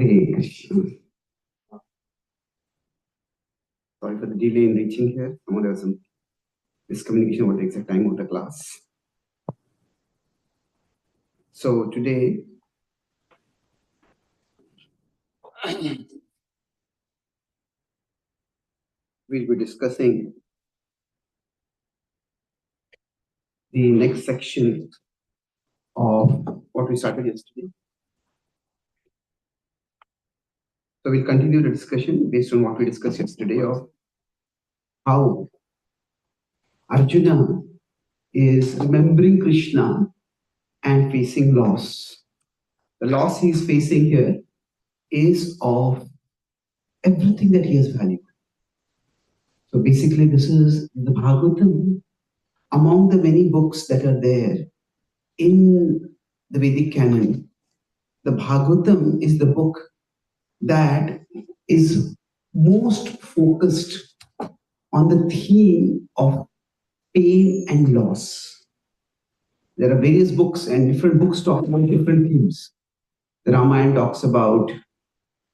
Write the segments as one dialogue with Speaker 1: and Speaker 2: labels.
Speaker 1: Hare Krishna. Sorry for the delay in reaching here. There was some miscommunication about the exact time of the class. So today, we'll be discussing the next section of what we started yesterday. So we'll continue the discussion based on what we discussed yesterday of how Arjuna is remembering Krishna and facing loss. The loss he is facing here is of everything that he has valued. So basically, this is the Bhagavatam. Among the many books that are there in the Vedic canon, the Bhagavatam is the book that is most focused on the theme of pain and loss. There are various books and different books talk about different themes. The Ramayana talks about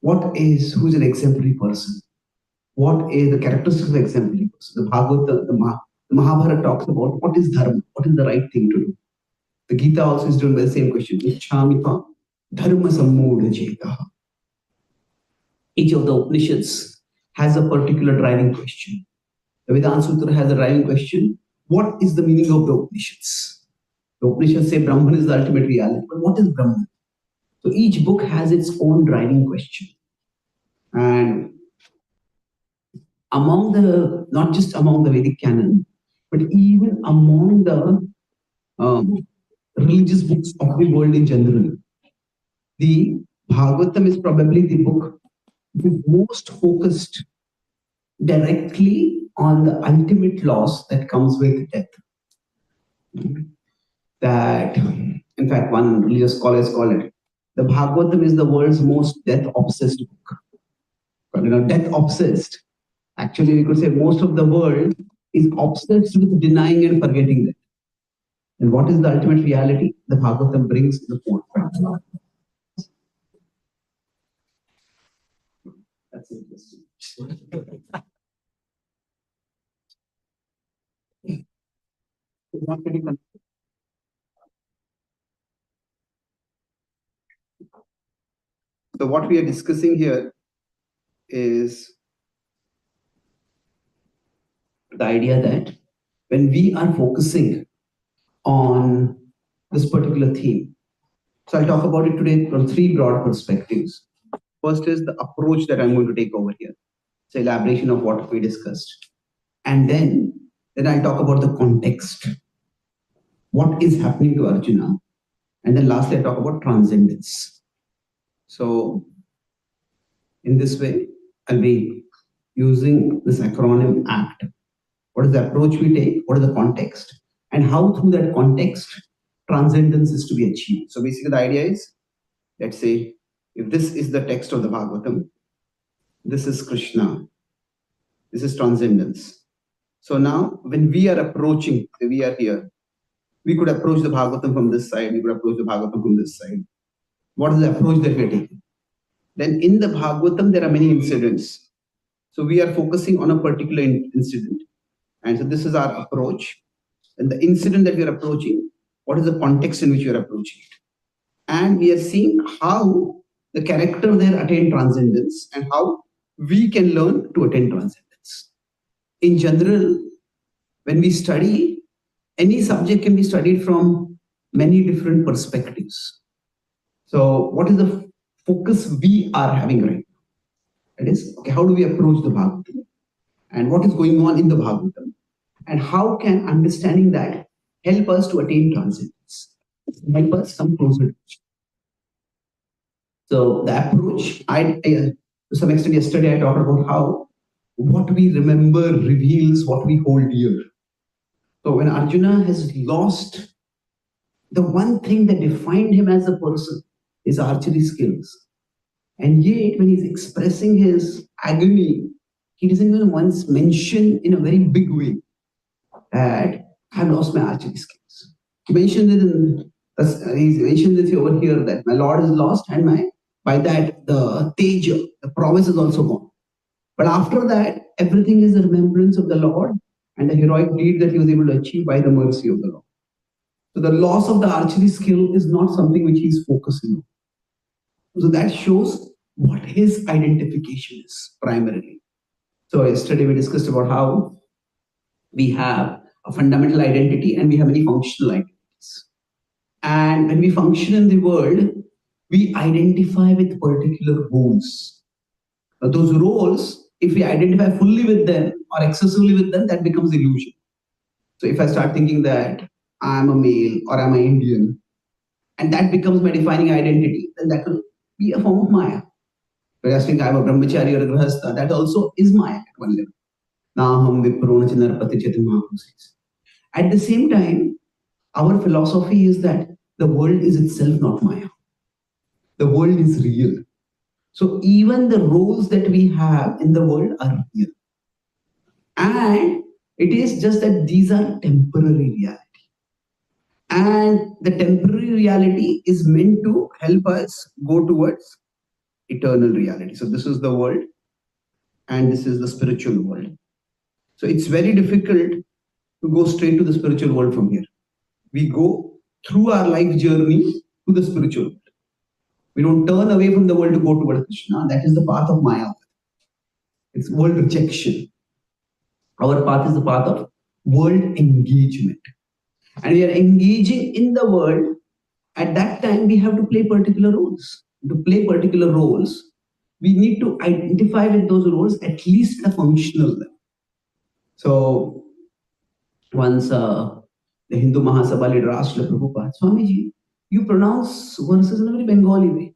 Speaker 1: who's an exemplary person, what is the characteristics of an exemplary person. The Bhagavata, the Mahabharata talks about what is dharma, what is the right thing to do. The Gita also is driven by the same question. Ichhamita dharma sammudha jetaha. Each of the Upanishads has a particular driving question. The Vedanta Sutra has a driving question. What is the meaning of the Upanishads? The Upanishads say Brahman is the ultimate reality. But what is Brahman? So each book has its own driving question. And not just among the Vedic canon, but even among the religious books of the world in general, the Bhagavatam is probably the book most focused directly on the ultimate loss that comes with death. That, in fact, one religious scholar has called it, the Bhagavatam is the world's most death-obsessed book. Death-obsessed. Actually, we could say most of the world is obsessed with denying and forgetting that. And what is the ultimate reality? The Bhagavatam brings to the forefront. That's interesting. So what we are discussing here is the idea that when we are focusing on this particular theme, so I'll talk about it today from three broad perspectives. First is the approach that I'm going to take over here. It's an elaboration of what we discussed. And then I'll talk about the context. What is happening to Arjuna? And then lastly, I'll talk about transcendence. So in this way, I'll be using this acronym ACT. What is the approach we take? What is the context? And how through that context, transcendence is to be achieved. So basically the idea is, let's say, if this is the text of the Bhagavatam, this is Krishna, this is transcendence. So now when we are approaching, we are here, we could approach the Bhagavatam from this side, we could approach the Bhagavatam from this side. What is the approach that we are taking? Then in the Bhagavatam, there are many incidents. So we are focusing on a particular incident. And so this is our approach. And the incident that we are approaching, what is the context in which we are approaching it? And we are seeing how the character there attained transcendence and how we can learn to attain transcendence. In general, when we study, any subject can be studied from many different perspectives. So what is the focus we are having right now? That is, okay, how do we approach the Bhagavatam? And what is going on in the Bhagavatam? And how can understanding that help us to attain transcendence? Help us come closer to it. So the approach, to some extent yesterday I talked about how what we remember reveals what we hold dear. So when Arjuna has lost the one thing that defined him as a person, his archery skills. And yet when he's expressing his agony, he doesn't even once mention in a very big way that I've lost my archery skills. He mentioned it he mentioned this over here that my Lord is lost and my By that, the teja, the prowess is also gone. But after that, everything is the remembrance of the Lord and the heroic deed that he was able to achieve by the mercy of the Lord. So the loss of the archery skill is not something which he is focusing on. So that shows what his identification is primarily. So yesterday we discussed about how we have a fundamental identity and we have many functional identities. And when we function in the world, we identify with particular roles. Those roles, if we identify fully with them or excessively with them, that becomes illusion. So if I start thinking that I'm a male or I'm an Indian, and that becomes my defining identity, then that will be a form of Maya. Whereas think I'm a brahmachari or a grahastha, that also is Maya at one level. Naham viprona chinarpati chaitanya says. At the same time, our philosophy is that the world is itself not Maya. The world is real. So even the roles that we have in the world are real. And it is just that these are temporary reality. And the temporary reality is meant to help us go towards eternal reality. So this is the world and this is the spiritual world. So it's very difficult to go straight to the spiritual world from here. We go through our life journey to the spiritual world. We don't turn away from the world to go towards Krishna. That is the path of Maya. It's world rejection. Our path is the path of world engagement. And we are engaging in the world. At that time, we have to play particular roles. To play particular roles, we need to identify with those roles at least at a functional level. So, once the Hindu Mahasabha leader asked Prabhupada, Swamiji, you pronounce verses in a very Bengali way.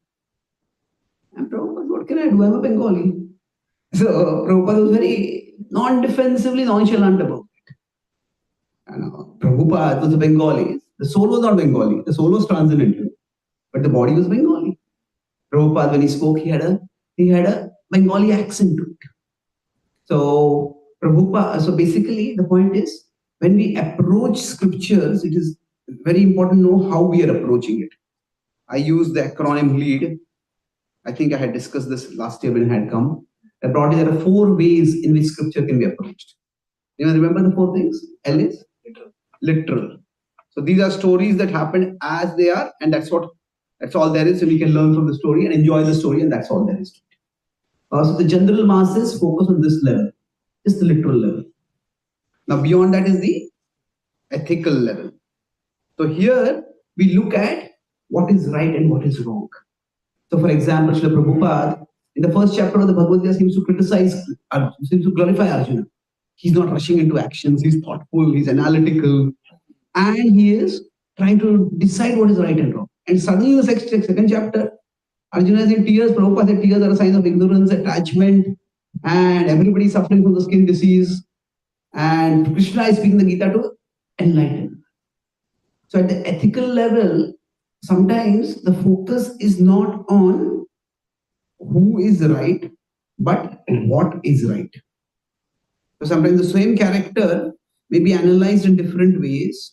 Speaker 1: And Prabhupada, what can I do? I'm a Bengali. So, Prabhupada was very non-defensively nonchalant about it. And Prabhupada was a Bengali. The soul was not Bengali. The soul was transcendental, but the body was Bengali. Prabhupada, when he spoke, he had a Bengali accent to it. So Prabhupada, so basically the point is, when we approach scriptures, it is very important to know how we are approaching it. I use the acronym LEAD. I think I had discussed this last year when I had come. Broadly, there are 4 ways in which scripture can be approached. You know, remember the 4 things? L is literal. So these are stories that happen as they are, and that's all there is. So we can learn from the story and enjoy the story, and that's all there is. So the general masses focus on this level, just the literal level. Now beyond that is the ethical level. So here we look at what is right and what is wrong. So for example, Srila Prabhupada, in the first chapter of the Bhagavad-gita, seems to glorify Arjuna. He's not rushing into actions, he's thoughtful, he's analytical, and he is trying to decide what is right and wrong. And suddenly in the second chapter, Arjuna is in tears. Prabhupada said tears are a sign of ignorance, attachment, and everybody is suffering from the skin disease. And Krishna is speaking the Gita to enlighten. So at the ethical level, sometimes the focus is not on who is right, but what is right. So sometimes the same character may be analyzed in different ways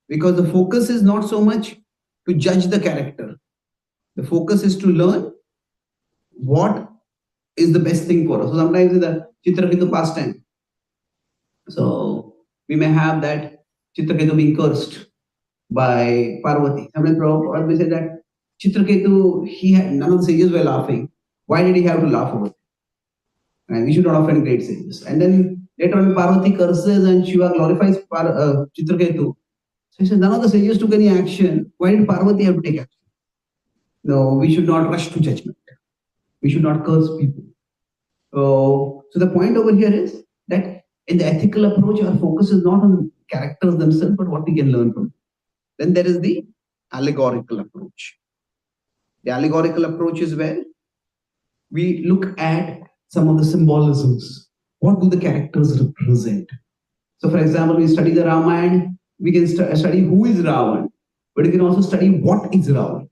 Speaker 1: because the focus is not so much to judge the character. The focus is to learn what is the best thing for us. So sometimes in the Chitraketu pastime, so we may have that Chitraketu being cursed by Parvati. Sometimes Prabhupada may say that Chitraketu, none of the sages were laughing. Why did he have to laugh over it? And we should not offend great sages. And then later on Parvati curses and Shiva glorifies Chitraketu. So he says, none of the sages took any action. Why did Parvati have to take action? No, we should not rush to judgment. We should not curse people. So the point over here is that in the ethical approach, our focus is not on characters themselves, but what we can learn from them. Then there is the allegorical approach. The allegorical approach is where we look at some of the symbolisms. What do the characters represent? So for example, we study the Ramayana, we can study who is Ravan, but we can also study what is Ravan.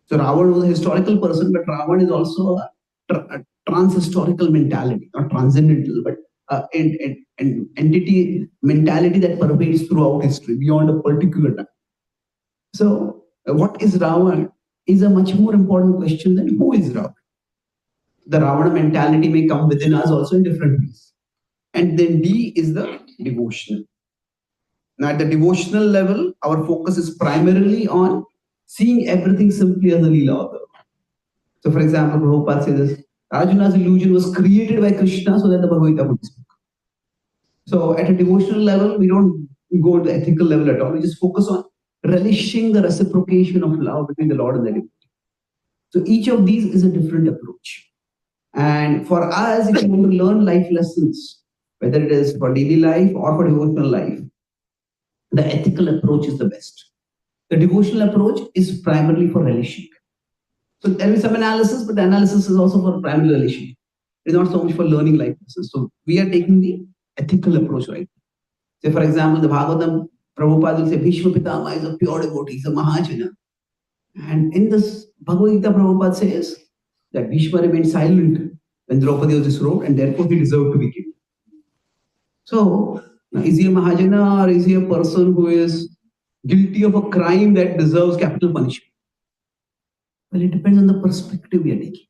Speaker 1: So Ravan was a historical person, but Ravan is also a trans-historical mentality, not transcendental, but an entity mentality that pervades throughout history beyond a particular time. So what is Ravan? is a much more important question than who is Ravana. The Ravana mentality may come within us also in different ways. And then D is the devotional. Now at the devotional level, our focus is primarily on seeing everything simply as a Leela of the Lord. So for example, Prabhupada says Arjuna's illusion was created by Krishna so that the Bhagavad-gita would speak. So at a devotional level, we don't go to the ethical level at all. We just focus on relishing the reciprocation of love between the Lord and the devotee. So each of these is a different approach. And for us, if you want to learn life lessons, whether it is for daily life or for devotional life, the ethical approach is the best. The devotional approach is primarily for relishing. So there is some analysis, but the analysis is also for primary relishing. It is not so much for learning life lessons. So we are taking the ethical approach, right? Say, for example, the Bhagavatam, Prabhupada will say, Bhishma Pitama is a pure devotee, he's a Mahajana. And in this Bhagavad-gita, Prabhupada says that Bhishma remained silent when Draupadi was disrobed, and therefore he deserved to be king. So, is he a Mahajana or is he a person who is guilty of a crime that deserves capital punishment? Well, it depends on the perspective we are taking.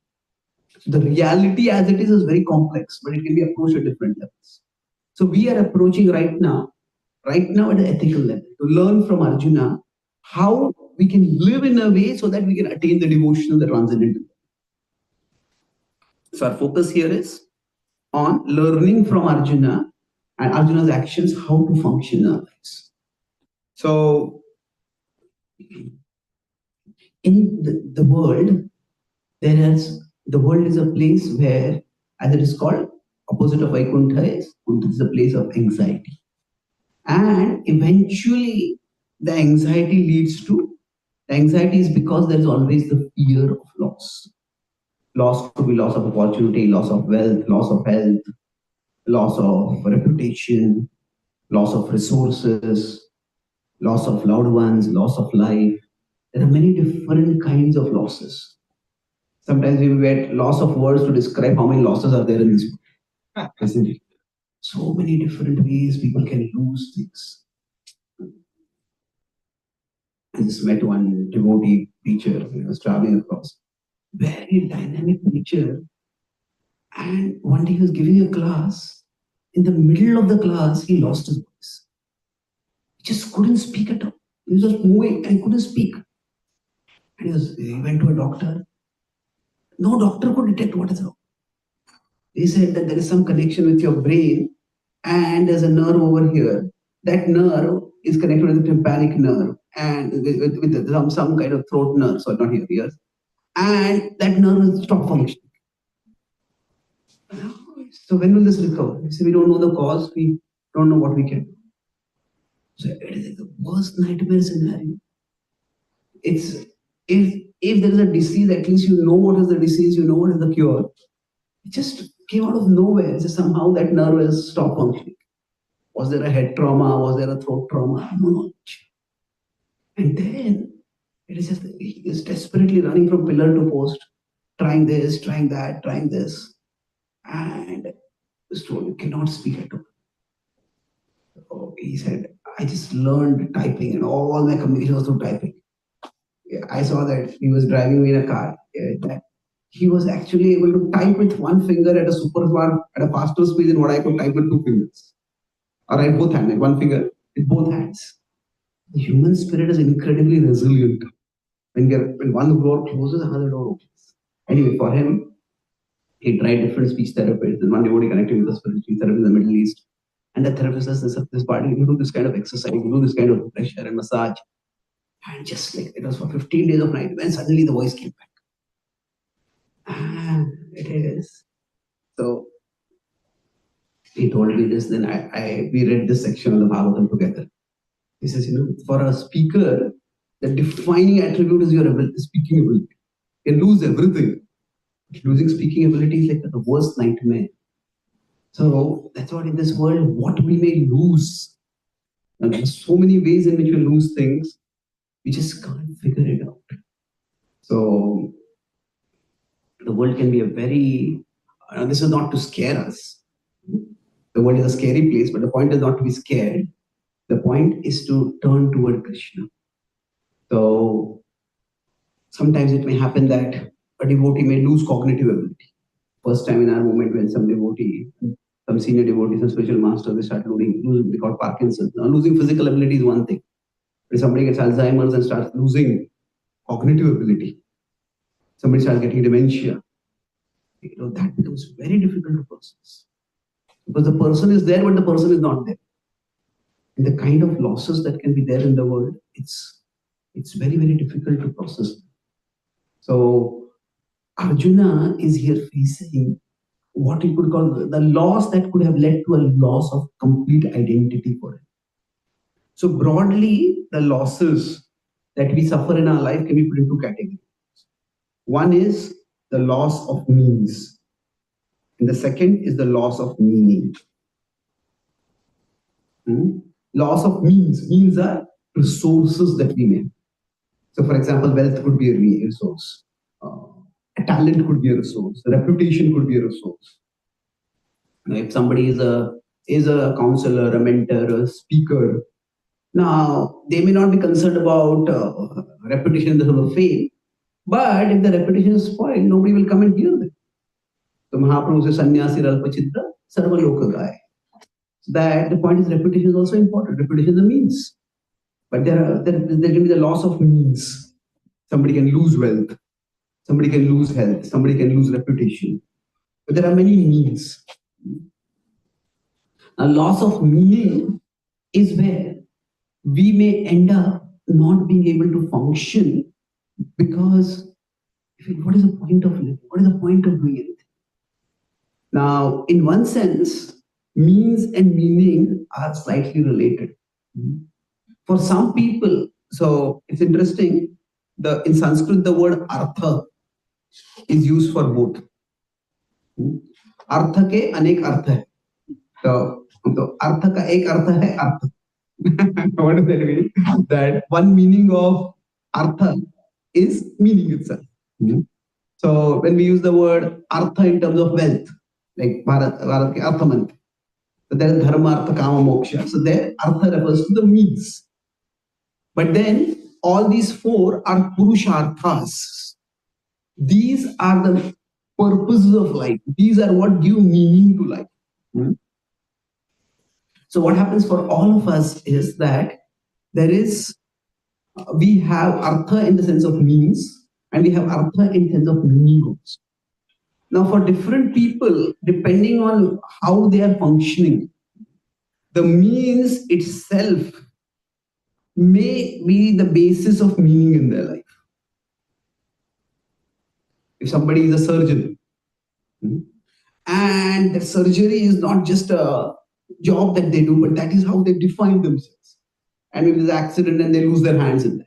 Speaker 1: The reality as it is very complex, but it can be approached at different levels. So we are approaching right now at the ethical level, to learn from Arjuna how we can live in a way so that we can attain the devotional that runs into it. So our focus here is on learning from Arjuna and Arjuna's actions, how to function in our lives. So in the world, the world is a place where, as it is called, opposite of Vaikuntha is a place of anxiety. And eventually, the anxiety is because there is always the fear of loss. Loss could be loss of opportunity, loss of wealth, loss of health, loss of reputation, loss of resources, loss of loved ones, loss of life. There are many different kinds of losses. Sometimes we get loss of words to describe how many losses are there in this world, isn't it? So many different ways people can lose things. I just met one devotee teacher who was traveling across. Very dynamic teacher. And one day he was giving a class. In the middle of the class, he lost his voice. He just couldn't speak at all. He was just moving and he couldn't speak. And he went to a doctor. No doctor could detect what is wrong. They said that there is some connection with your brain and there's a nerve over here. That nerve is connected with the tympanic nerve and with some kind of throat nerve, so not here, ears. And that nerve will stop functioning. So when will this recover? He said, we don't know the cause, we don't know what we can do. So it is like the worst nightmare scenario. It's if there is a disease, at least you know what is the disease, you know what is the cure. It just came out of nowhere. So somehow that nerve has stopped functioning. Was there a head trauma? Was there a throat trauma? No knowledge. And then it is just he is desperately running from pillar to post, trying this, trying that, trying this. And was told you cannot speak at all. So he said, I just learned typing and all my communication was through typing. I saw that he was driving me in a car. That he was actually able to type with one finger at a faster speed than what I could type with two fingers. Or at both hands, like one finger with both hands. The human spirit is incredibly resilient. When one door closes, another door opens. Anyway, for him, he tried different speech therapists. And one devotee connected with a speech therapist in the Middle East. And the therapist says, this party, you do this kind of exercise, you do this kind of pressure and massage. And just like it was for 15 days of night, when suddenly the voice came back. It is. So he told me this, then we read this section of the Bhagavatam together. He says, for a speaker, the defining attribute is your speaking ability. You lose everything. Losing speaking ability is like the worst nightmare. So that's what in this world, what we may lose. And there's so many ways in which we lose things, we just can't figure it out. So the world can be a very, this is not to scare us. The world is a scary place, but the point is not to be scared. The point is to turn toward Krishna. So Sometimes it may happen that a devotee may lose cognitive ability. First time in our movement when some devotee, some senior devotee, some spiritual master, they start losing they got Parkinson's. Now losing physical ability is one thing. If somebody gets Alzheimer's and starts losing cognitive ability, somebody starts getting dementia, that becomes very difficult to process. Because the person is there, but the person is not there. And the kind of losses that can be there in the world, it's very, very difficult to process. So Arjuna is here facing what he could call the loss that could have led to a loss of complete identity for him. So broadly, the losses that we suffer in our life can be put into categories. One is the loss of means, and the second is the loss of meaning. Loss of means. Means are resources that we may. So, for example, wealth could be a resource. Talent could be a resource. Reputation could be a resource. If somebody is a counselor, a mentor, a speaker, now they may not be concerned about reputation in the terms of fame, but if the reputation is spoiled, nobody will come and hear them. So Mahaprabhu says, "Sannyasi ralpachitta sarva loka gaya." That the point is, reputation is also important. Reputation is a means, but there can be the loss of means. Somebody can lose wealth, somebody can lose health, somebody can lose reputation. But there are many means. A loss of meaning is where we may end up not being able to function because what is the point of living? What is the point of doing it? Now, in one sense, means and meaning are slightly related. For some people, so it's interesting, in Sanskrit, the word artha is used for both. अर्थ के अनेक अर्थ है तो अर्थ का एक अर्थ है अर्थ. What does that mean? That one meaning of artha is meaning itself. So when we use the word artha in terms of wealth, like Bharat ke artha mantra, so there is dharma, artha, kama, moksha. So there artha refers to the means. But then all these four are purusharthas. These are the purposes of life. These are what give meaning to life. So what happens for all of us is that we have artha in the sense of means, and we have artha in the sense of meaning also. Now for different people, depending on how they are functioning, the means itself may be the basis of meaning in their life. If somebody is a surgeon, and the surgery is not just a job that they do, but that is how they define themselves. And if there's an accident and they lose their hands in that,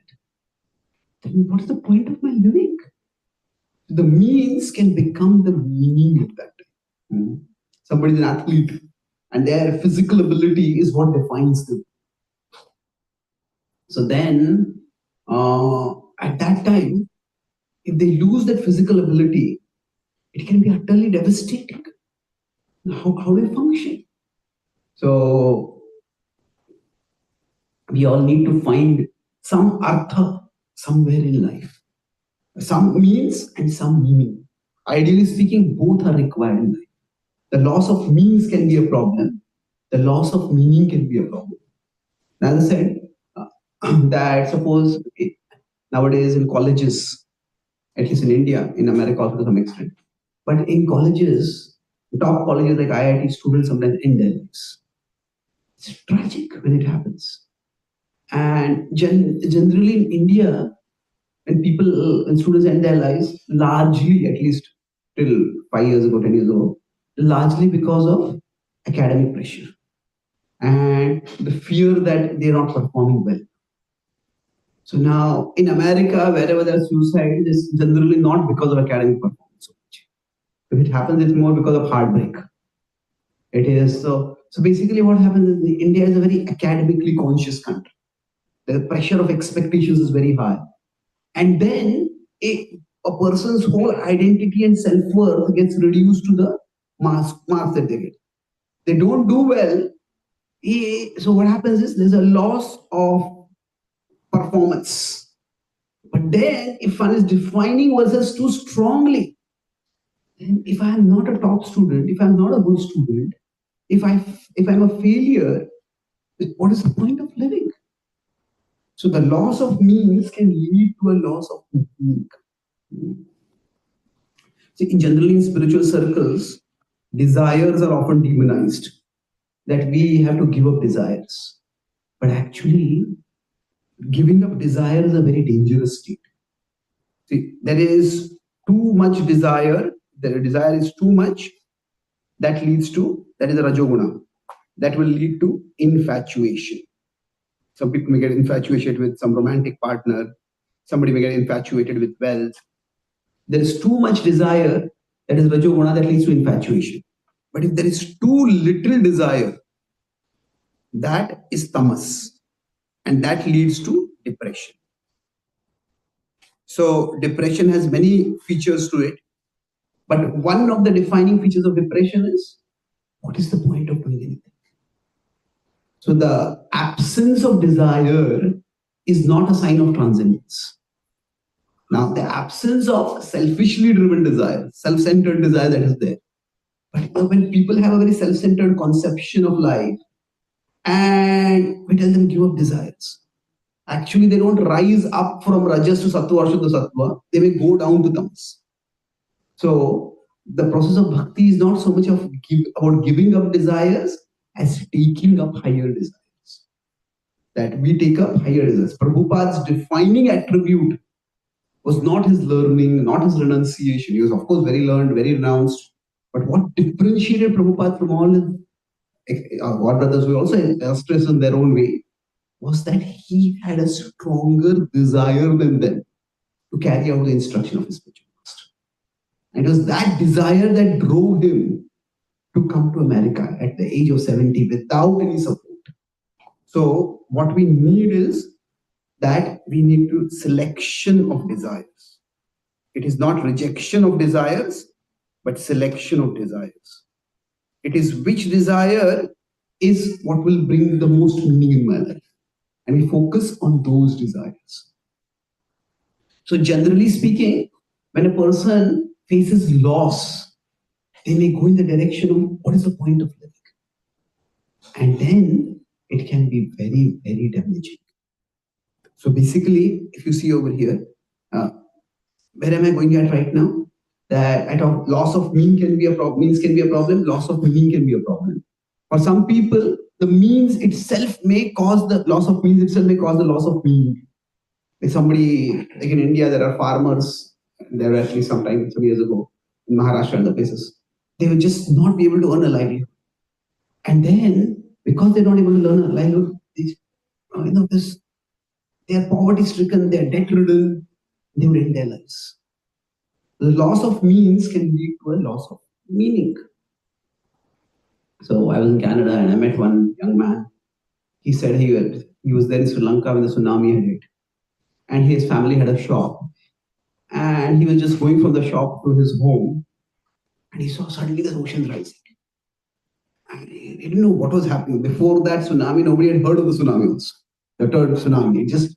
Speaker 1: then what is the point of my living? The means can become the meaning of that. Somebody is an athlete, and their physical ability is what defines them. So then, at that time, if they lose that physical ability, it can be utterly devastating. How do they function? So we all need to find some artha somewhere in life. Some means and some meaning. Ideally speaking, both are required in life. The loss of means can be a problem. The loss of meaning can be a problem. As I said, that suppose nowadays in colleges, at least in India, in America also to some extent, but in colleges, top colleges like IIT, students sometimes end their lives. It's tragic when it happens. And generally in India, when students end their lives, largely, at least till 5 years ago, 10 years ago, largely because of academic pressure and the fear that they're not performing well. So now in America, wherever there's suicide, it is generally not because of academic performance so much. If it happens, it's more because of heartbreak. It is so basically what happens is India is a very academically conscious country. The pressure of expectations is very high. And then a person's whole identity and self-worth gets reduced to the marks that they get. They don't do well. So what happens is there's a loss of performance. But then, if one is defining versus too strongly, then if I am not a top student, if I am not a good student, if I'm a failure, what is the point of living? So the loss of means can lead to a loss of meaning. See, generally in spiritual circles, desires are often demonized. That we have to give up desires. But actually, giving up desire is a very dangerous state. See, there is too much desire, the desire is too much, that leads to, that is a Rajoguna, that will lead to infatuation. Some people may get infatuated with some romantic partner, somebody may get infatuated with wealth. There is too much desire, that is Rajoguna, that leads to infatuation. But if there is too little desire, that is tamas, and that leads to depression. So depression has many features to it, but one of the defining features of depression is, what is the point of doing anything? So the absence of desire is not a sign of transcendence. Now, the absence of selfishly driven desire, self-centered desire, that is there. But when people have a very self-centered conception of life, and we tell them give up desires, actually they don't rise up from rajas to sattva or shuddha sattva, they may go down to tamas. So the process of bhakti is not so much about giving up desires as taking up higher desires. That we take up higher desires. Prabhupada's defining attribute was not his learning, not his renunciation. He was of course very learned, very renounced. But what differentiated Prabhupada from all his God brothers who also illustrious in their own way was that he had a stronger desire than them to carry out the instruction of his spiritual master. And it was that desire that drove him to come to America at the age of 70 without any support. So what we need is that we need to selection of desires. It is not rejection of desires, but selection of desires. It is which desire is what will bring the most meaning in my life. And we focus on those desires. So generally speaking, when a person faces loss, they may go in the direction of what is the point of living? And then it can be very, very damaging. So basically, if you see over here, where am I going at right now? That I talk loss of means can be a problem, loss of meaning can be a problem. For some people, the means itself may cause the loss of means itself may cause the loss of meaning. Like somebody, like in India, there are farmers, there were actually some years ago, in Maharashtra and the places, they will just not be able to earn a livelihood. And then, because they're not able to earn a livelihood, they are poverty stricken, they are debt ridden, they would end their lives. The loss of means can lead to a loss of meaning. So I was in Canada and I met one young man. He said he was there in Sri Lanka when the tsunami had hit. And his family had a shop. And he was just going from the shop to his home. And he saw suddenly the ocean rising. And he didn't know what was happening. Before that tsunami, nobody had heard of the tsunami also. The third tsunami. It just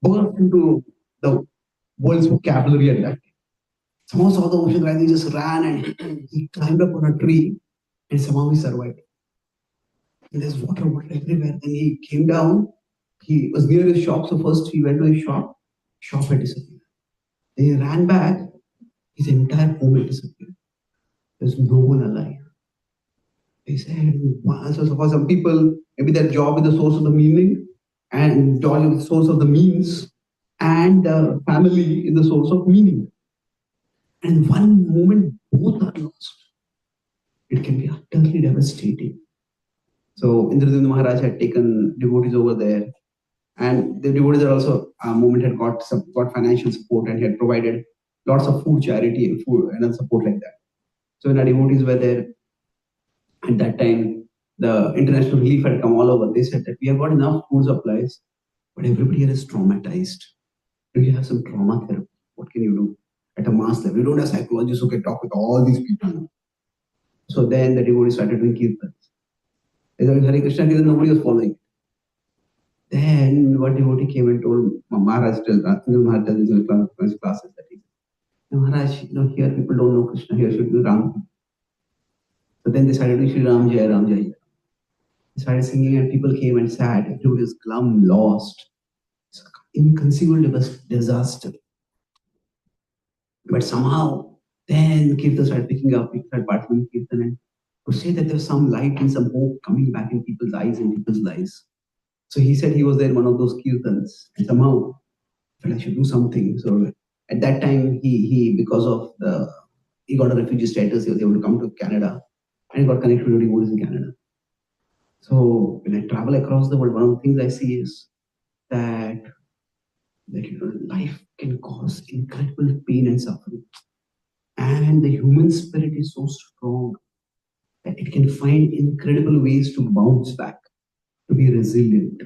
Speaker 1: burst into the world's vocabulary at that time. Someone saw the ocean rising, he just ran and he climbed up on a tree and somehow he survived. And there's water everywhere. Then he came down, he was near his shop, so first he went to his shop had disappeared. Then he ran back, his entire home had disappeared. There's no one alive. He said, so for some people, maybe their job is the source of the meaning, and joy is the source of the means, and family is the source of meaning. And one moment, both are lost. It can be utterly devastating. So Indrajit Maharaj had taken devotees over there, and the devotees are also movement had got financial support, and he had provided lots of food, charity, and food and support like that. So when our devotees were there, at that time, the international relief had come all over. They said that we have got enough food supplies, but everybody here is traumatized. Do you have some trauma therapy? What can you do? At a mass level, we don't have psychologists who can talk with all these people. So then the devotees started doing kirtans. They said Hare Krishna kirtan, nobody was following. Then one devotee came and told Maharaj, Maharaj tells in his classes that Maharaj, here people don't know Krishna, here should be Ram. So then they started to Shri Ram Jai, Ram Jai. They started singing and people came and sat. Everybody was glum, lost. It's an inconceivable disaster. But somehow, then Kirtan started picking up, people started participating in Kirtan and could say that there was some light and some hope coming back in people's eyes and people's lives. So he said he was there in one of those Kirtans and somehow felt I should do something. So at that time, he because of he got a refugee status, he was able to come to Canada and he got connected with devotees in Canada. So when I travel across the world, one of the things I see is that life can cause incredible pain and suffering. And the human spirit is so strong that it can find incredible ways to bounce back, to be resilient.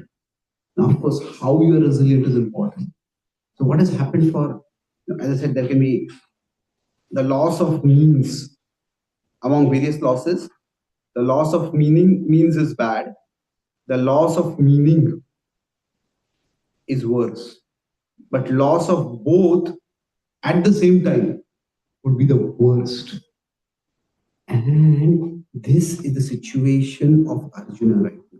Speaker 1: Now, of course, how you are resilient is important. So what has happened as I said, there can be the loss of means among various losses. The loss of means is bad. The loss of meaning is worse. But loss of both at the same time would be the worst. And this is the situation of Arjuna right now.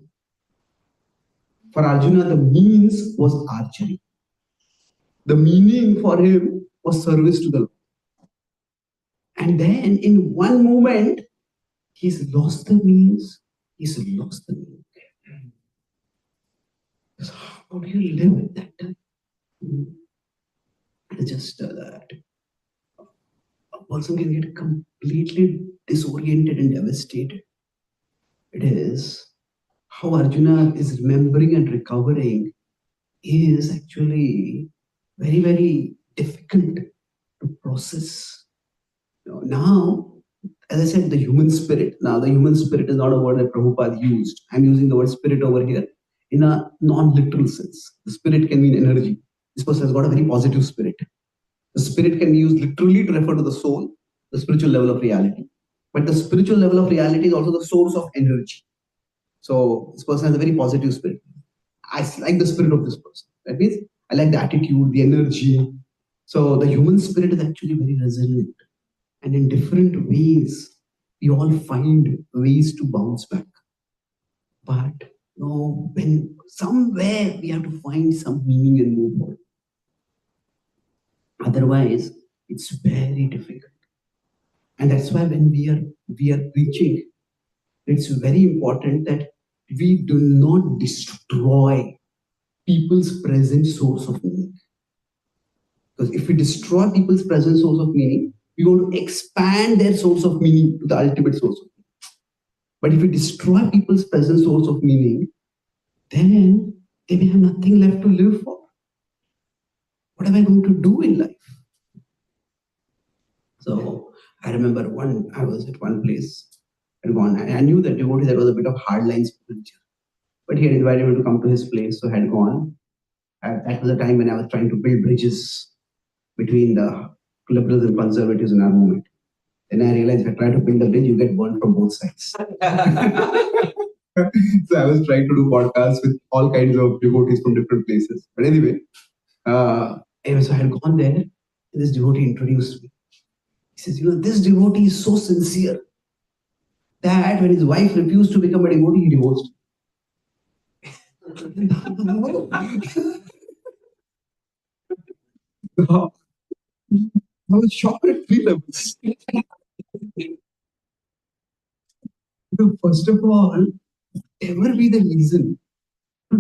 Speaker 1: For Arjuna, the means was archery. The meaning for him was service to the Lord. And then in one moment, he's lost the means, he's lost the meaning. So how do you live at that time? It's just that a person can get completely disoriented and devastated. It is how Arjuna is remembering and recovering is actually very, very difficult to process. Now, as I said, the human spirit. Now, the human spirit is not a word that Prabhupada used. I'm using the word spirit over here in a non-literal sense. The spirit can mean energy. This person has got a very positive spirit. The spirit can be used literally to refer to the soul, the spiritual level of reality. But the spiritual level of reality is also the source of energy. So this person has a very positive spirit. I like the spirit of this person. That means I like the attitude, the energy. So the human spirit is actually very resilient. And in different ways, we all find ways to bounce back. But when somewhere we have to find some meaning and move forward. Otherwise, it's very difficult. And that's why when we are preaching, it's very important that we do not destroy people's present source of meaning. Because if we destroy people's present source of meaning, we want to expand their source of meaning to the ultimate source of meaning. But if we destroy people's present source of meaning, then they may have nothing left to live for. What am I going to do in life? So I remember I was at one place, and I knew that devotee that was a bit of hardline spiritual. But he had invited me to come to his place, so I had gone. That was a time when I was trying to build bridges between the liberals and conservatives in our movement. Then I realized if I try to build a bridge, you get burned from both sides. So I was trying to do podcasts with all kinds of devotees from different places. But anyway, so I had gone there, and this devotee introduced me. He says, this devotee is so sincere that when his wife refused to become a devotee, he divorced. I was shocked at 3 levels. First of all, whatever be the reason,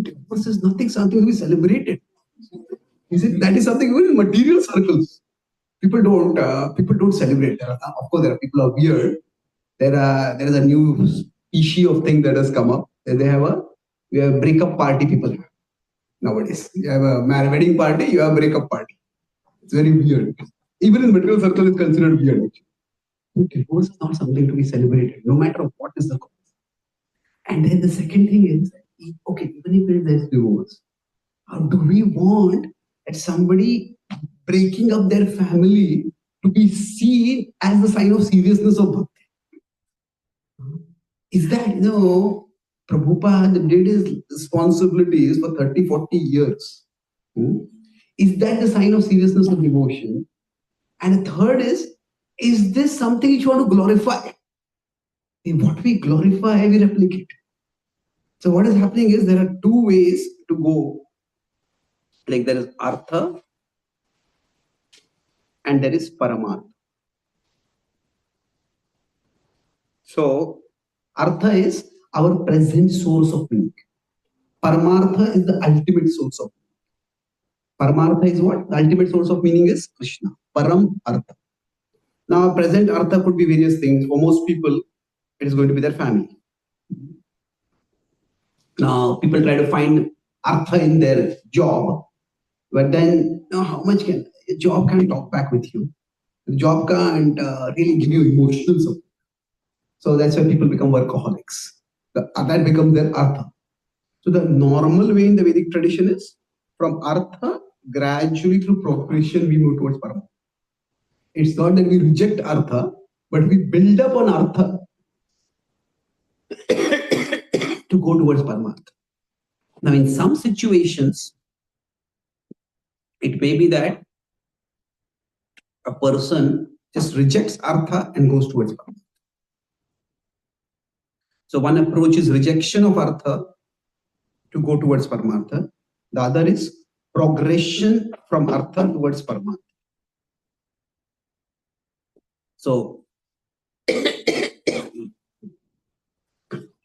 Speaker 1: divorce is something to be celebrated. That is something even in material circles. People don't celebrate. Of course, there are people who are weird. There is a new species of thing that has come up. They have a breakup party people have nowadays. You have a wedding party, you have a breakup party. It's very weird. Even in material circle, it's considered weird. Divorce is not something to be celebrated, no matter what is the cause. And then the second thing is, okay, even if there's divorce, how do we want that somebody breaking up their family to be seen as a sign of seriousness of bhakti? Is that, Prabhupada did his responsibilities for 30, 40 years. Is that the sign of seriousness of devotion? And the third is this something which you want to glorify? What we glorify, we replicate. So what is happening is there are two ways to go. Like there is Artha and there is Paramartha. So Artha is our present source of meaning. Paramartha is the ultimate source of meaning. Paramartha is what? The ultimate source of meaning is Krishna. Param Artha. Now present Artha could be various things. For most people, it is going to be their family. Now people try to find Artha in their job. But then, how much can a job can't talk back with you? The job can't really give you emotional support. So that's why people become workaholics. That becomes their artha. So the normal way in the Vedic tradition is from artha, gradually through progression, we move towards paramartha. It's not that we reject artha, but we build up on artha to go towards paramartha. Now, in some situations, it may be that a person just rejects artha and goes towards paramartha. So one approach is rejection of artha to go towards paramartha. The other is progression from artha towards paramartha. So in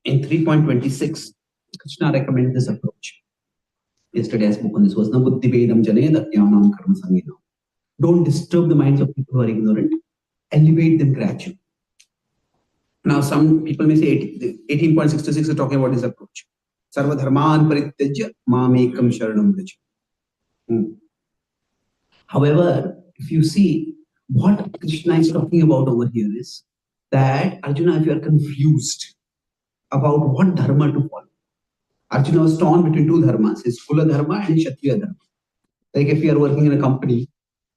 Speaker 1: 3.26, Krishna recommended this approach. Yesterday I spoke on this was na buddhi vedam janeda jnanam karma sangina. Don't disturb the minds of people who are ignorant. Elevate them gradually. Now some people may say 18.66 is talking about this approach. Sarva dharman parityajya mamekam sharanam vraja. However, if you see what Krishna is talking about over here is that Arjuna, if you are confused about what dharma to follow, Arjuna was torn between two dharmas, his Kula dharma and his Kshatriya dharma. Like if you are working in a company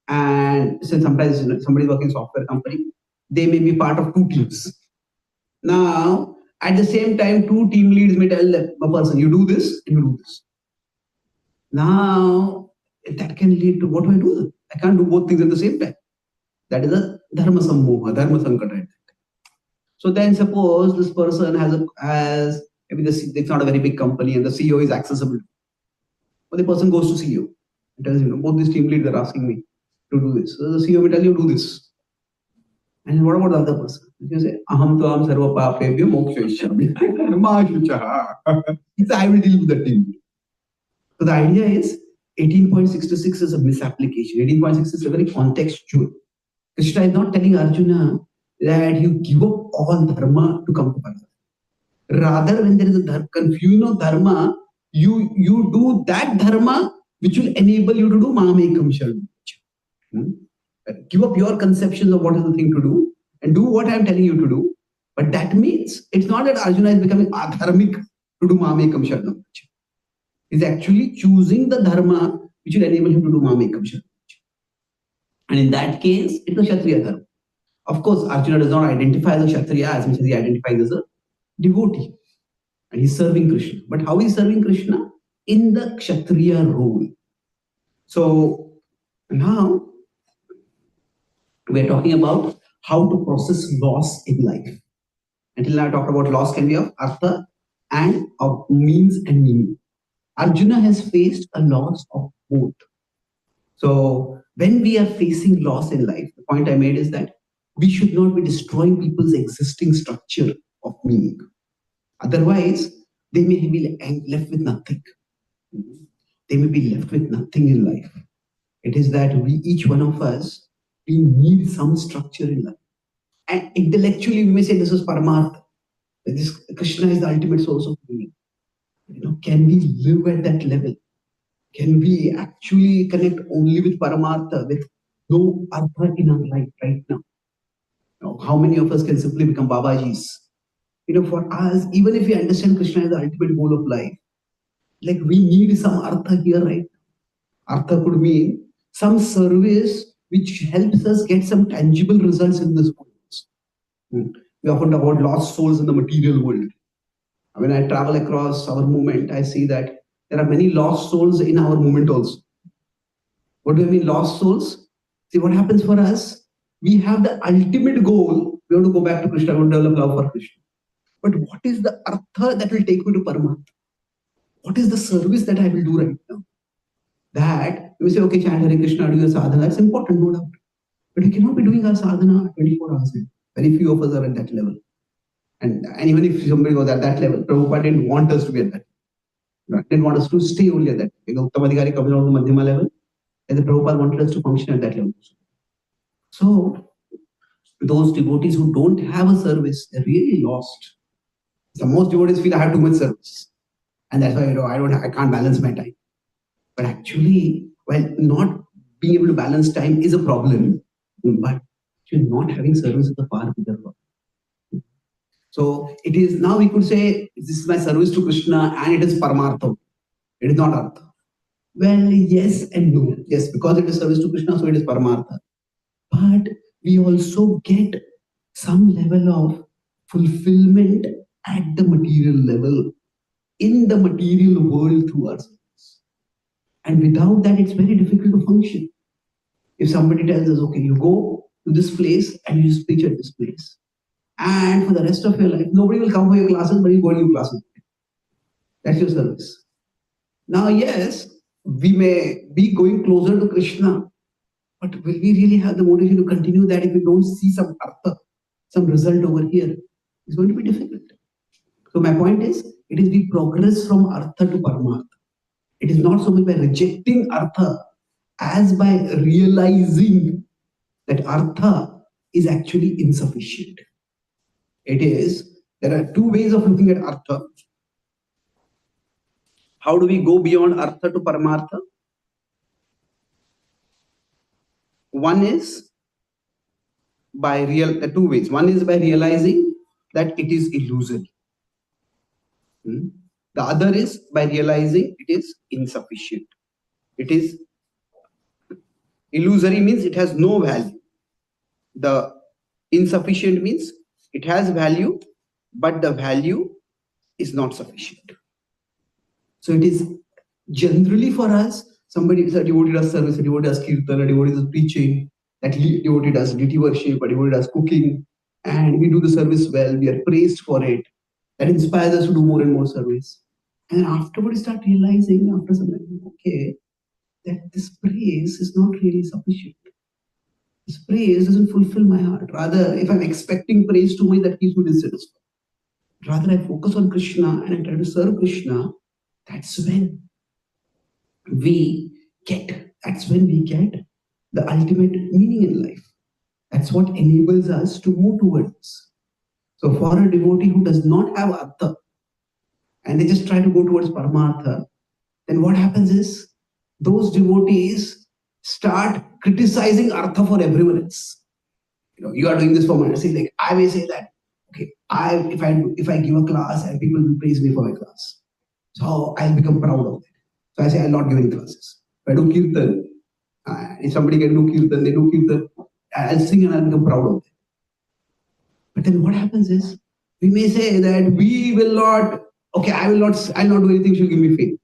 Speaker 1: and since sometimes somebody is working in a software company, they may be part of two teams. Now, at the same time, two team leads may tell a person, you do this and you do this. Now, that can lead to what do I do? I can't do both things at the same time. That is a dharma sammoha, dharma sankata. So then suppose this person has maybe it's not a very big company and the CEO is accessible. But the person goes to CEO and tells both these team leads are asking me to do this. So the CEO will tell you do this. And what about the other person? You say, aham tuam sarva papebhyo mokshayishyami. So I will deal with the team. So the idea is 18.66 is a misapplication. 18.6 is very contextual. Krishna is not telling Arjuna that you give up all dharma to come to Paramartha. Rather, when there is a confusion of dharma, you do that dharma which will enable you to do mamekam sharanam. Give up your conceptions of what is the thing to do and do what I am telling you to do. But that means it's not that Arjuna is becoming adharmic to do mamekam sharanam. He's actually choosing the dharma which will enable him to do mamekam sharanam. And in that case, it's a Kshatriya dharma. Of course, Arjuna does not identify as a Kshatriya as much as he identifies as a devotee. And he's serving Krishna. But how is serving Krishna? In the Kshatriya role. So now we're talking about how to process loss in life. Until now I talked about loss can be of artha and of means and meaning. Arjuna has faced a loss of both. So when we are facing loss in life, the point I made is that we should not be destroying people's existing structure of meaning. Otherwise, they may be left with nothing. They may be left with nothing in life. It is that each one of us, we need some structure in life. And intellectually, we may say this is Paramartha. This Krishna is the ultimate source of meaning. Can we live at that level? Can we actually connect only with Paramartha, with no Artha in our life right now? How many of us can simply become Babajis? For us, even if we understand Krishna is the ultimate goal of life, like we need some Artha here, right? Artha could mean some service which helps us get some tangible results in this world. We often talk about lost souls in the material world. When I travel across our movement, I see that there are many lost souls in our movement also. What do I mean, lost souls? See, what happens for us? We have the ultimate goal. We want to go back to Krishna, we want to develop love for Krishna. But what is the artha that will take me to Paramatma? What is the service that I will do right now? That we say, okay, chant Hare Krishna, do your sadhana. That's important, no doubt. But we cannot be doing our sadhana 24 hours. Very few of us are at that level. And even if somebody was at that level, Prabhupada didn't want us to be at that. Didn't want us to stay only at that. Because Uttamadhikari comes down to the Madhyama level, and the Prabhupada wanted us to function at that level. So those devotees who don't have a service, they're really lost. So most devotees feel I have too much service, and that's why I can't balance my time. But actually, well, not being able to balance time is a problem, but actually not having service is a far bigger problem. So it is now we could say this is my service to Krishna and it is Paramartha. It is not Artha. Well, yes and no. Yes, because it is service to Krishna, so it is Paramartha. But we also get some level of fulfillment at the material level, in the material world through our service. And without that, it's very difficult to function. If somebody tells us, okay, you go to this place and you just preach at this place. And for the rest of your life, nobody will come for your classes, but you go to your classes. That's your service. Now, yes, we may be going closer to Krishna, but will we really have the motivation to continue that if we don't see some artha, some result over here? It's going to be difficult. So my point is, it is we progress from artha to paramartha. It is not so much by rejecting artha as by realizing that artha is actually insufficient. It is, there are two ways of looking at artha. How do we go beyond artha to paramartha? One is by two ways. One is by realizing that it is illusory. The other is by realizing it is insufficient. It is illusory means it has no value. The insufficient means it has value, but the value is not sufficient. So it is generally for us, somebody is a devotee does service, a devotee does kirtan, a devotee does preaching, that devotee does deity worship, a devotee does cooking, and we do the service well, we are praised for it. That inspires us to do more and more service. And afterwards, you start realizing after some time, okay, that this praise is not really sufficient. This praise doesn't fulfill my heart. Rather, if I'm expecting praise too much, that keeps me dissatisfied. Rather, I focus on Krishna and I try to serve Krishna. That's when we get the ultimate meaning in life. That's what enables us to move towards. So for a devotee who does not have artha and they just try to go towards paramartha, then what happens is those devotees start criticizing artha for everyone else. You are doing this for money. See, like I may say that, okay, if I give a class and people will praise me for my class, so I'll become proud of it. So I say I'll not give any classes. If I do kirtan, if somebody can do kirtan, they do kirtan, I'll sing and I'll become proud of it. But then what happens is, we may say that we will not, okay, I'll not do anything, she'll give me fame.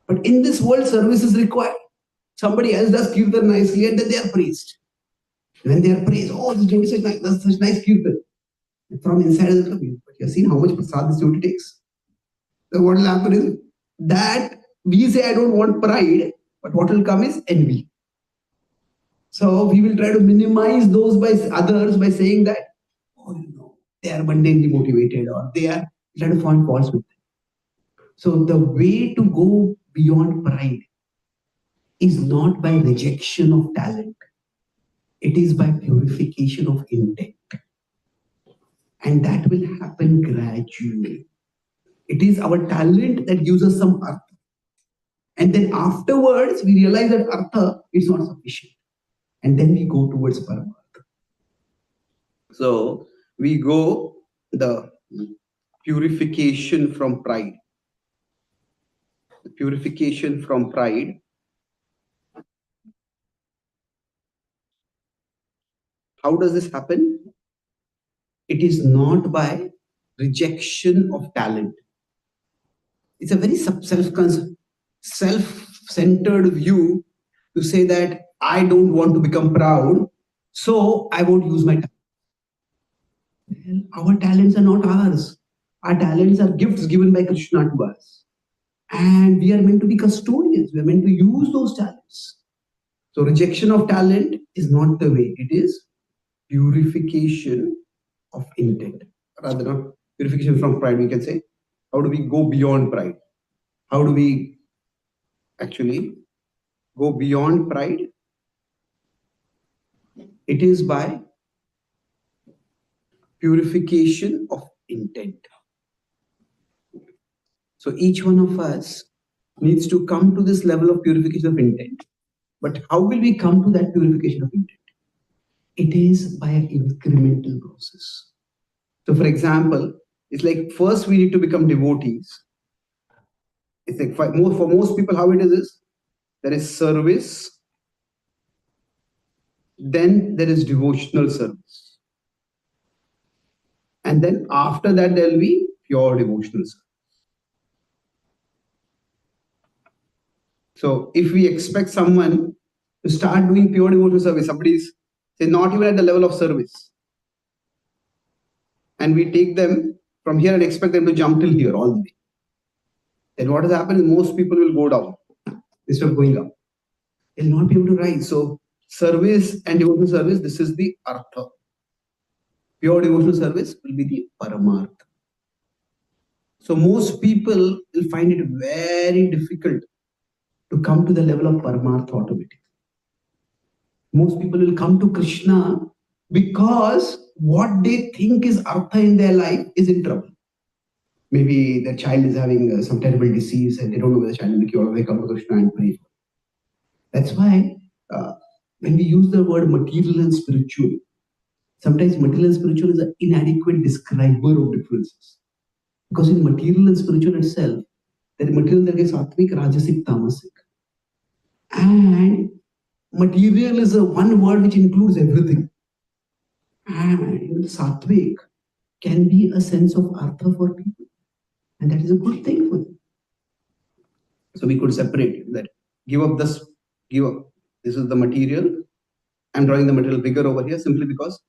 Speaker 1: But in this world, service is required. Somebody else does kirtan nicely and then they are praised. When they are praised, oh, this devotee is nice, that's such nice kirtan. From inside of the club, but you have seen how much prasad this devotee takes. So what will happen is that we say I don't want pride, but what will come is envy. So we will try to minimize those by others by saying that, oh, they are mundanely motivated or they are trying to find faults with them. So the way to go beyond pride is not by rejection of talent. It is by purification of intent. And that will happen gradually. It is our talent that gives us some artha. And then afterwards, we realize that artha is not sufficient. And then we go towards paramartha. So we go the purification from pride. The purification from pride. How does this happen? It is not by rejection of talent. It's a very self-centered view to say that I don't want to become proud, so I won't use my talent. Well, our talents are not ours. Our talents are gifts given by Krishna to us. And we are meant to be custodians. We are meant to use those talents. So rejection of talent is not the way. It is purification of intent. Rather than purification from pride, we can say, how do we go beyond pride? How do we actually go beyond pride? It is by purification of intent. So each one of us needs to come to this level of purification of intent. But how will we come to that purification of intent? It is by an incremental process. So for example, it's like first we need to become devotees. It's like for most people, how it is there is service, then there is devotional service. And then after that, there will be pure devotional service. So if we expect someone to start doing pure devotional service, somebody's say not even at the level of service, and we take them from here and expect them to jump till here all the way, then what has happened is most people will go down instead of going up. They'll not be able to rise. So service and devotional service, this is the artha. Pure devotional service will be the paramartha. So most people will find it very difficult to come to the level of paramartha automatically. Most people will come to Krishna because what they think is artha in their life is in trouble. Maybe their child is having some terrible disease and they don't know whether the child will be cured. They come to Krishna and pray for it. That's why when we use the word material and spiritual, sometimes material and spiritual is an inadequate describer of differences. Because in material and spiritual itself, there is material, there is sattvic, rajasic, tamasic. And material is a one word which includes everything. And sattvic can be a sense of artha for people. And that is a good thing for them. So we could separate that. Give up. This is the material. I'm drawing the material bigger over here simply because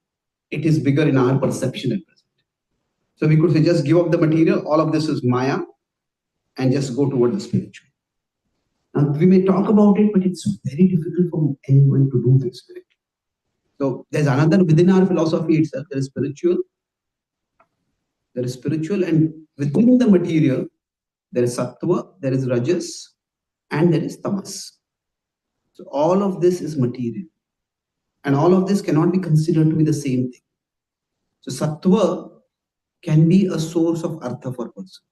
Speaker 1: it is bigger in our perception at present. So we could say just give up the material. All of this is Maya and just go toward the spiritual. Now we may talk about it, but it's very difficult for anyone to do this. So there's another within our philosophy itself. There is spiritual, and within the material, there is sattva, there is rajas, and there is tamas. So all of this is material. And all of this cannot be considered to be the same thing. So sattva can be a source of artha for a person.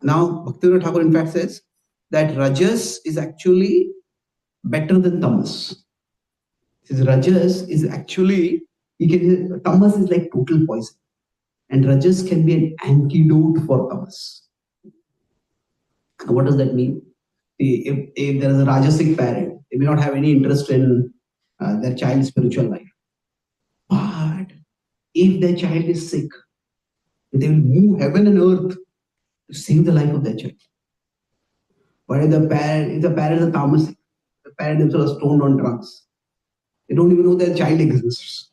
Speaker 1: Now, Bhaktivinoda Thakur in fact says that rajas is actually better than tamas. His rajas is actually, tamas is like total poison. And rajas can be an antidote for tamas. What does that mean? If there is a rajasic parent, they may not have any interest in their child's spiritual life. But if their child is sick, they will move heaven and earth to save the life of their child. But if the parent is tamasic, the parent themselves are stoned on drugs. They don't even know their child exists.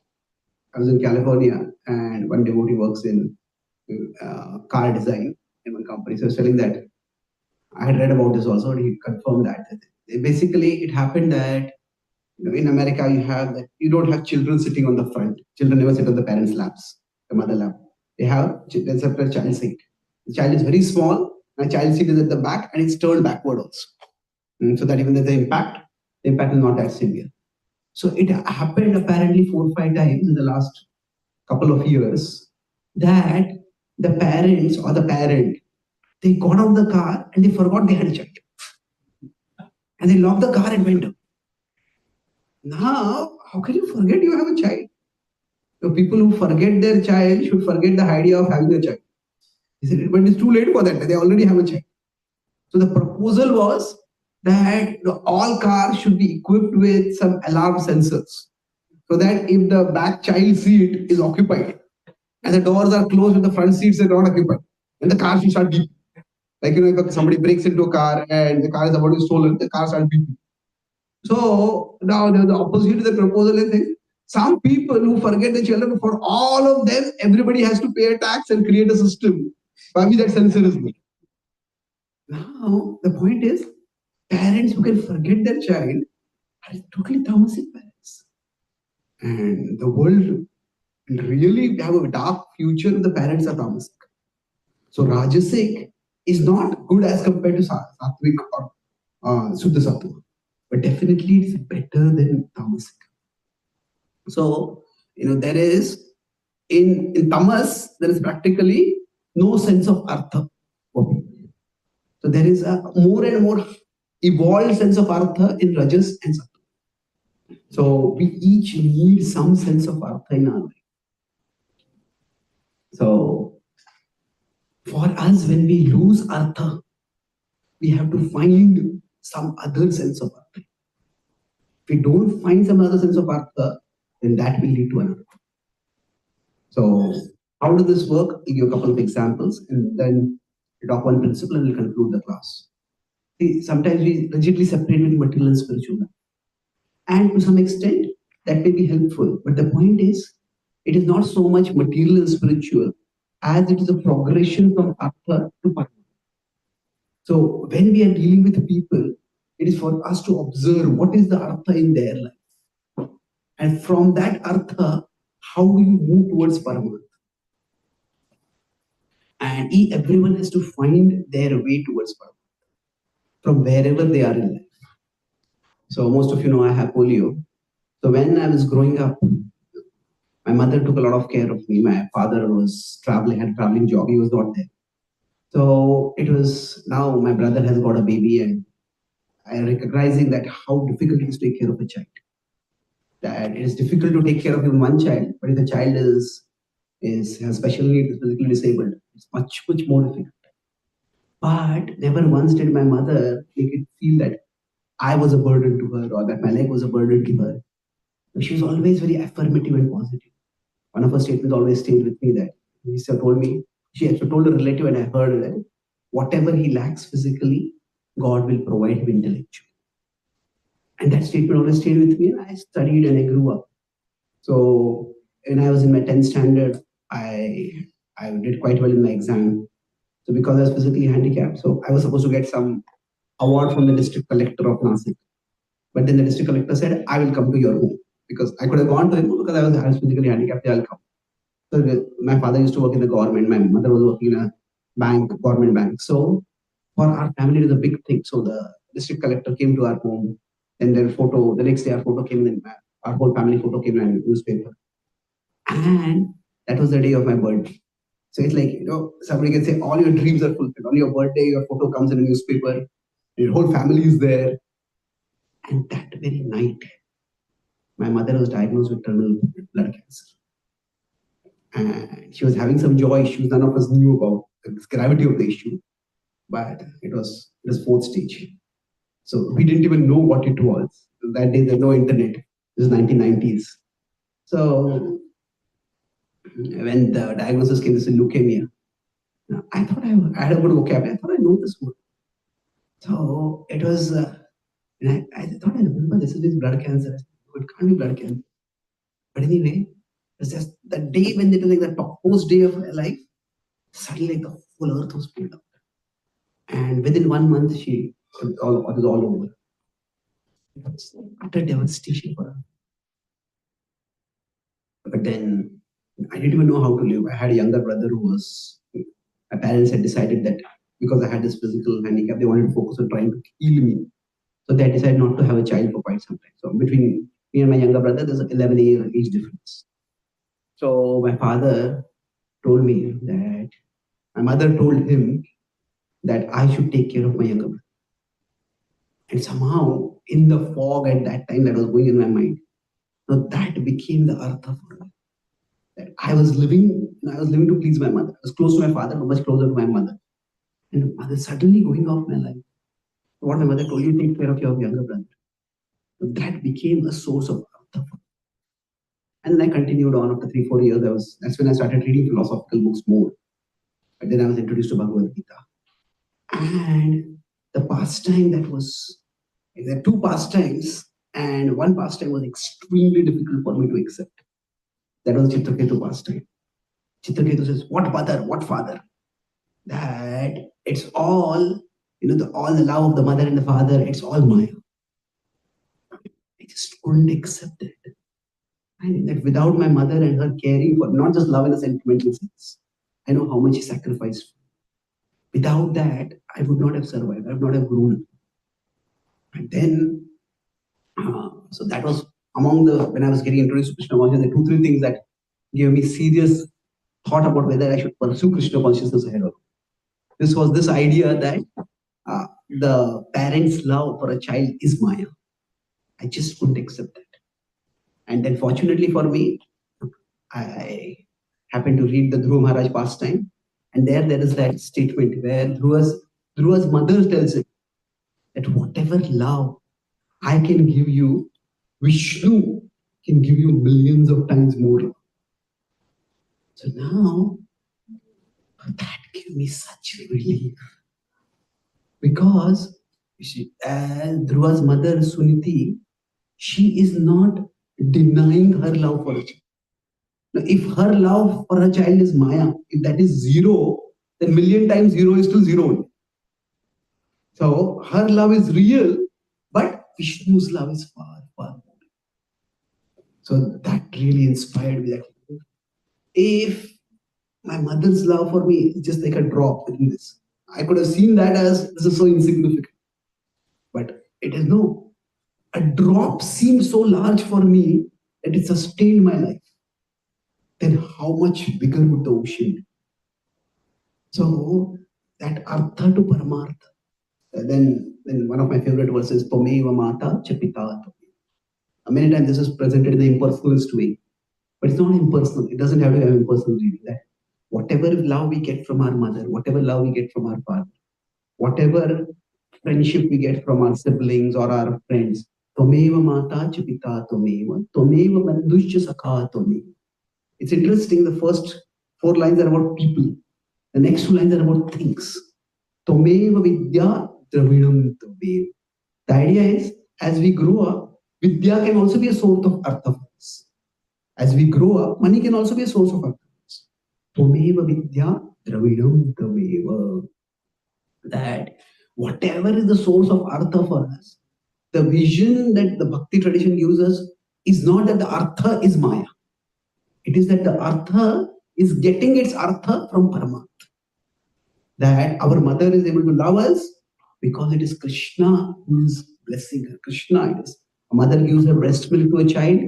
Speaker 1: I was in California and one devotee works in car design in one company. So I was telling that I had read about this also, and he confirmed that. Basically, it happened that in America you don't have children sitting on the front. Children never sit on the parents' laps, the mother lap. There's a child seat. The child is very small, and the child seat is at the back, and it's turned backward also, so that even there's the impact is not that severe. So it happened apparently 4 or 5 times in the last couple of years that the parents or the parent, they got out of the car and they forgot they had a child. And they locked the car and went up. Now, how can you forget you have a child? So people who forget their child should forget the idea of having a child. He said, but it's too late for that. They already have a child. So the proposal was that all cars should be equipped with some alarm sensors, so that if the back child seat is occupied and the doors are closed and the front seats are not occupied. And the car should start beeping. Like, if somebody breaks into a car and the car is about to be stolen, the car starts beeping. So now the opposite to the proposal is that some people who forget the children, for all of them, everybody has to pay a tax and create a system. Maybe that sensor is there. Now, the point is, parents who can forget their child are totally tamasic parents. And the world will really have a dark future if the parents are tamasic. So Rajasic is not good as compared to Sattvic or Suddha Sattva, but definitely it's better than Tamasic. So, there is, in Tamas, there is practically no sense of Artha for people. So there is a more and more evolved sense of Artha in Rajas and Sattva. So we each need some sense of Artha in our life. So for us, when we lose Artha, we have to find some other sense of Artha. If we don't find some other sense of Artha, then that will lead to another. So how does this work? I'll give you a couple of examples and then we talk one principle and we'll conclude the class. See, sometimes we rigidly separate with material and spiritual life. And to some extent, that may be helpful. But the point is, it is not so much material and spiritual as it is a progression from Artha to Parama. So when we are dealing with people, it is for us to observe what is the Artha in their life. And from that Artha, how do you move towards Paramartha? And everyone has to find their way towards Paramartha from wherever they are in life. So most of you know I have polio. So when I was growing up, my mother took a lot of care of me. My father was traveling, had a traveling job. He was not there. So it was, now my brother has got a baby and I am recognizing that how difficult it is to take care of a child. That it is difficult to take care of even one child, but if the child has special needs, is physically disabled, it's much, much more difficult. But never once did my mother make it feel that I was a burden to her or that my leg was a burden to her. She was always very affirmative and positive. One of her statements always stayed with me that she actually told a relative and I heard that whatever he lacks physically, God will provide him intellectually. And that statement always stayed with me and I studied and I grew up. So when I was in my 10th standard, I did quite well in my exam. So because I was physically handicapped, so I was supposed to get some award from the district collector of Nasik. But then the district collector said, I will come to your home. Because I could have gone to him because I was physically handicapped, I'll come. So my father used to work in the government, my mother was working in a bank, government bank. So for our family, it was a big thing. So the district collector came to our home, and then the next day our photo came in, our whole family photo came in the newspaper. And that was the day of my birthday. So it's like, somebody can say all your dreams are fulfilled. On your birthday, your photo comes in a newspaper, your whole family is there. And that very night, my mother was diagnosed with terminal blood cancer. And she was having some jaw issues. None of us knew about the gravity of the issue, but it was fourth stage. So we didn't even know what it was. That day, there's no internet. This is 1990s. So when the diagnosis came, this is leukemia. I thought I had a good vocabulary. I thought I know this word. So it was, and I thought I remember this is blood cancer. It can't be blood cancer. But anyway, it's just the day when it was like the topmost day of my life, suddenly the whole earth was pulled out. And within 1 month, it was all over. It was utter devastation for her. But then I didn't even know how to live. I had a younger brother my parents had decided that because I had this physical handicap, they wanted to focus on trying to heal me. So they decided not to have a child for quite some time. So between me and my younger brother, there's an 11-year age difference. So my father told me that my mother told him that I should take care of my younger brother. And somehow, in the fog at that time that was going in my mind, that became the artha for me. That I was living to please my mother. I was close to my father, but much closer to my mother. And mother suddenly going off my life. What my mother told you, take care of your younger brother. So that became a source of artha for me. And then I continued on after 3-4 years. That's when I started reading philosophical books more. But then I was introduced to Bhagavad-gita. And the pastime there are two pastimes, and one pastime was extremely difficult for me to accept. That was Chitraketu pastime. Chitraketu says, what mother, what father? That it's all, all the love of the mother and the father, it's all Maya. I just couldn't accept it. And that without my mother and her caring for not just love in a sentimental sense, I know how much she sacrificed. Without that, I would not have survived. I would not have grown. And then, so that was when I was getting introduced to Krishna consciousness, the 2-3 things that gave me serious thought about whether I should pursue Krishna consciousness ahead or not. This was this idea that the parent's love for a child is Maya. I just couldn't accept that. And then fortunately for me, I happened to read the Dhruva Maharaj pastime. And there is that statement where Dhruva's mother tells him that whatever love I can give you, Vishnu can give you millions of times more love. So now, that gave me such relief. Because Dhruva's mother, Suniti, she is not denying her love for a child. Now, if her love for a child is Maya, if that is zero, then million times zero is still zero. So her love is real, but Vishnu's love is far, far more. So that really inspired me. That if my mother's love for me is just like a drop in this, I could have seen that as this is so insignificant. But it is no. A drop seemed so large for me that it sustained my life. Then how much bigger would the ocean be? So that artha to paramartha. Then one of my favorite verses, Tvameva Mata Chapita. Many times this is presented in the impersonalist way. But it's not impersonal. It doesn't have to have impersonal reading. That whatever love we get from our mother, whatever love we get from our father, whatever friendship we get from our siblings or our friends, Tvameva Mata Chapita Tvameva, Tvameva Bandhushya Sakha Tvameva. It's interesting, the first 4 lines are about people. The next 2 lines are about things. Tvameva Vidya Dravidam Tvameva. The idea is, as we grow up, Vidya can also be a source of artha for us. As we grow up, money can also be a source of artha for us. Tvameva Vidya Dravidam Tvameva. That whatever is the source of artha for us, the vision that the Bhakti tradition gives us is not that the artha is Maya. It is that the artha is getting its artha from Paramatma. That our mother is able to love us because it is Krishna who is blessing her. Krishna it is. A mother gives her breast milk to a child.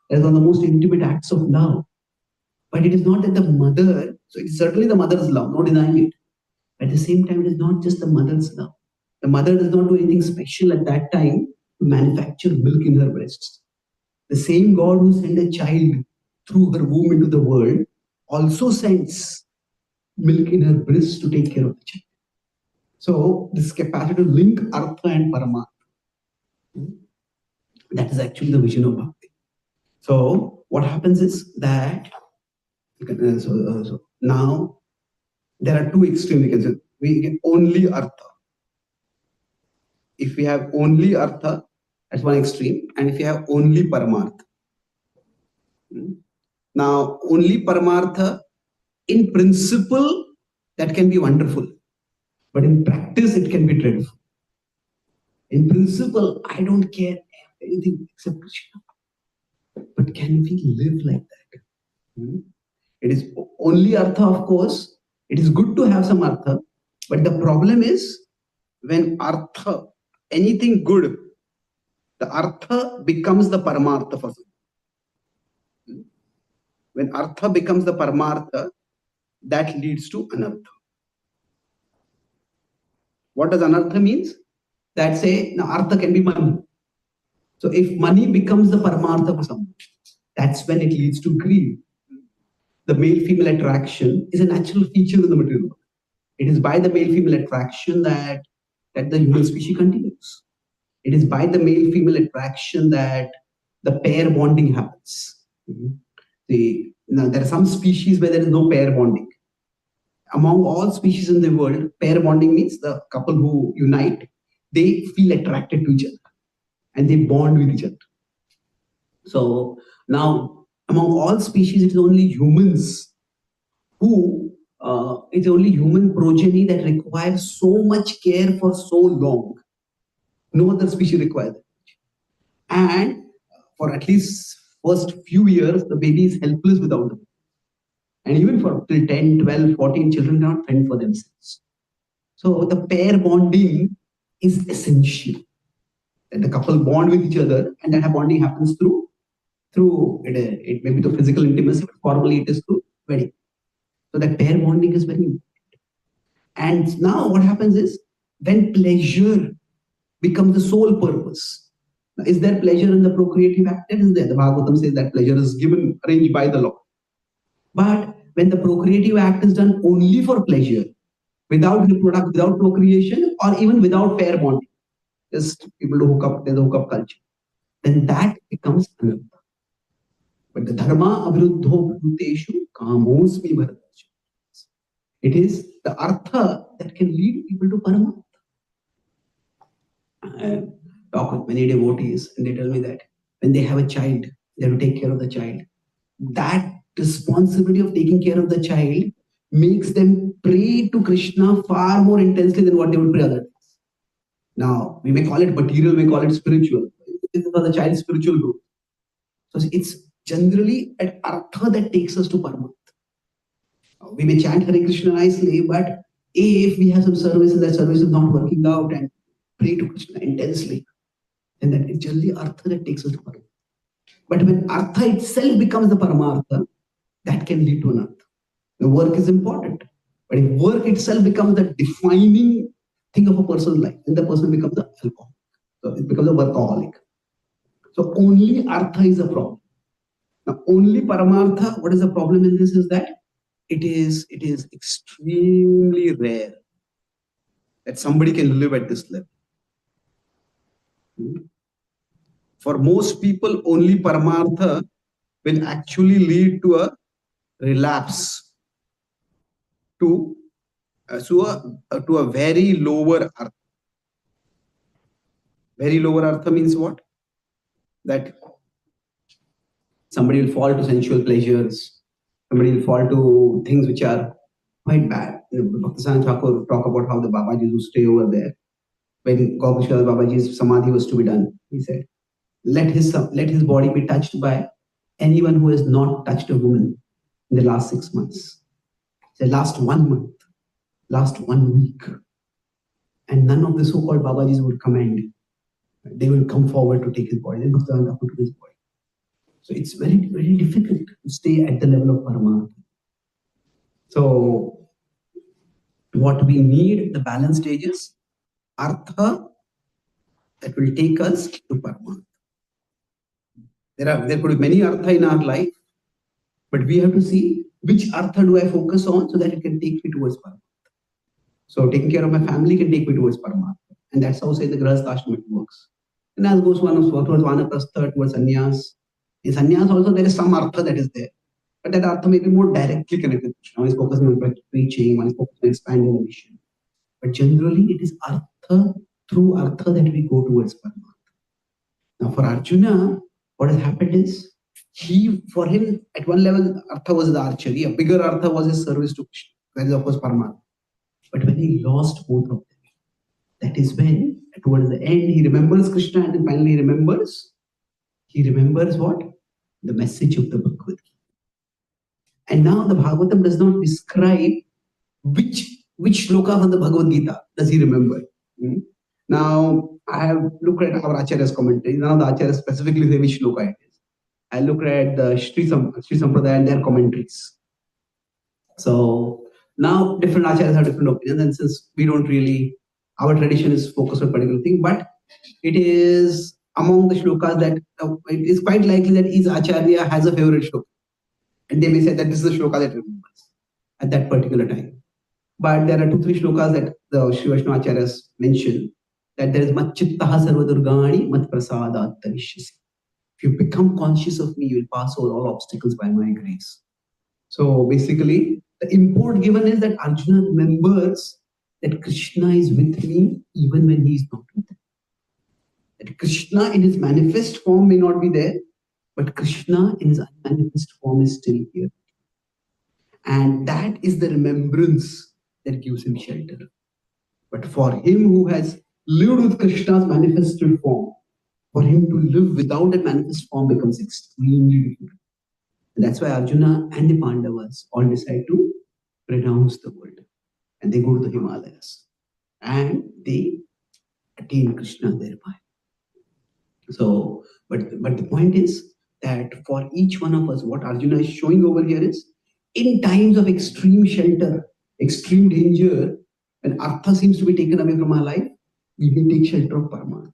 Speaker 1: That is one of the most intimate acts of love. But it is not that the mother, so it is certainly the mother's love, no denying it. At the same time, it is not just the mother's love. The mother does not do anything special at that time to manufacture milk in her breasts. The same God who sent a child through her womb into the world also sends milk in her breasts to take care of the child. So this capacity to link Artha and Paramatma, that is actually the vision of Bhakti. So what happens is that so now there are 2 extremes. We get only Artha. If we have only Artha, that's one extreme, and if you have only Paramartha. Now, only Paramartha, in principle, that can be wonderful, but in practice, it can be dreadful. In principle, I don't care anything except Krishna. But can we live like that? It is only Artha, of course. It is good to have some Artha, but the problem is when Artha, anything good, the Artha becomes the Paramartha for some. When Artha becomes the Paramartha, that leads to Anartha. What does Anartha means? That say, now Artha can be money. So if money becomes the Paramartha for someone, that's when it leads to greed. The male-female attraction is a natural feature in the material world. It is by the male-female attraction that the human species continues. It is by the male-female attraction that the pair bonding happens. Now there are some species where there is no pair bonding. Among all species in the world, pair bonding means the couple who unite, they feel attracted to each other and they bond with each other. So now, among all species, it is only humans who, it's only human progeny that requires so much care for so long. No other species requires it. And for at least first few years, the baby is helpless without them. And even for till 10, 12, 14, children cannot fend for themselves. So the pair bonding is essential. That the couple bond with each other, and that bonding happens through it may be through physical intimacy, but formally it is through wedding. So that pair bonding is very important. And now what happens is when pleasure becomes the sole purpose. Now, is there pleasure in the procreative act? That is there. The Bhagavatam says that pleasure is given, arranged by the law. But when the procreative act is done only for pleasure, without reproduction, without procreation, or even without pair bonding, just people to hook up, there's a hookup culture, then that becomes anartha. But the dharma aviruddho bhuteshu kamosmi bharatacharya. It is the artha that can lead people to paramatma. I talk with many devotees and they tell me that when they have a child, they have to take care of the child. That responsibility of taking care of the child makes them pray to Krishna far more intensely than what they would pray other things. Now, we may call it material, we call it spiritual. This is for the child's spiritual growth. So it's generally an artha that takes us to Paramatma. We may chant Hare Krishna nicely, but if we have some service and that service is not working out and pray to Krishna intensely, then that is generally artha that takes us to Paramatma. But when artha itself becomes the Paramartha, that can lead to anartha. The work is important, but if work itself becomes the defining thing of a person's life, then the person becomes an alcoholic. So it becomes a workaholic. So only artha is a problem. Now only Paramartha, what is the problem in this is that it is extremely rare that somebody can live at this level. For most people, only Paramartha will actually lead to a relapse to a very lower artha. Very lower artha means what? That somebody will fall to sensual pleasures, somebody will fall to things which are quite bad. Bhaktisaraj Thakur talk about how the Babajis would stay over there. When Gopishwar Babaji's samadhi was to be done, he said, let his body be touched by anyone who has not touched a woman in the last 6 months. He said, last 1 month, last 1 week. And none of the so-called Babajis would commend. They will come forward to take his body. Then Bhaktisaraj Thakur took his body. So it's very, very difficult to stay at the level of Paramartha. So what we need, the balance stages, artha that will take us to Paramartha. There could be many artha in our life, but we have to see which artha do I focus on so that it can take me towards Paramartha. So taking care of my family can take me towards Paramartha. And that's how, say, the Grahasthashrama works. And as goes one towards Vanaprastha, towards sannyas. In sannyas also there is some artha that is there. But that artha may be more directly connected to Krishna. One is focusing on preaching, one is focusing on expanding the mission. But generally it is artha, through artha that we go towards Paramatma. Now for Arjuna, what has happened is, for him, at one level, artha was the archery. A bigger artha was his service to Krishna. That is of course Paramatma. But when he lost both of them, that is when, towards the end, he remembers Krishna and then finally he remembers what? The message of the Bhagavad-gita. And now the Bhagavatam does not describe which shloka of the Bhagavad-gita does he remember. Now, I have looked at our Acharya's commentary. None of the Acharyas specifically say which shloka it is. I looked at the Sri Sampradaya and their commentaries. So now different Acharyas have different opinions, and since we don't really, our tradition is focused on a particular thing, but it is among the shlokas that it is quite likely that each Acharya has a favorite shloka. And they may say that this is the shloka that remembers at that particular time. But there are 2-3 shlokas that the Sri Vaishnava Acharyas mention, that there is mat chittaha sarva durgani mat prasadat tarishyasi. If you become conscious of me, you will pass over all obstacles by my grace. So basically, the import given is that Arjuna remembers that Krishna is with me even when he is not with me. That Krishna in his manifest form may not be there, but Krishna in his unmanifest form is still here. And that is the remembrance that gives him shelter. But for him who has lived with Krishna's manifested form, for him to live without that manifest form becomes extremely difficult. And that's why Arjuna and the Pandavas all decide to renounce the world. And they go to the Himalayas. And they attain Krishna thereby. So, but the point is that for each one of us, what Arjuna is showing over here is, in times of extreme shelter, extreme danger, when Artha seems to be taken away from our life, we may take shelter of Paramartha.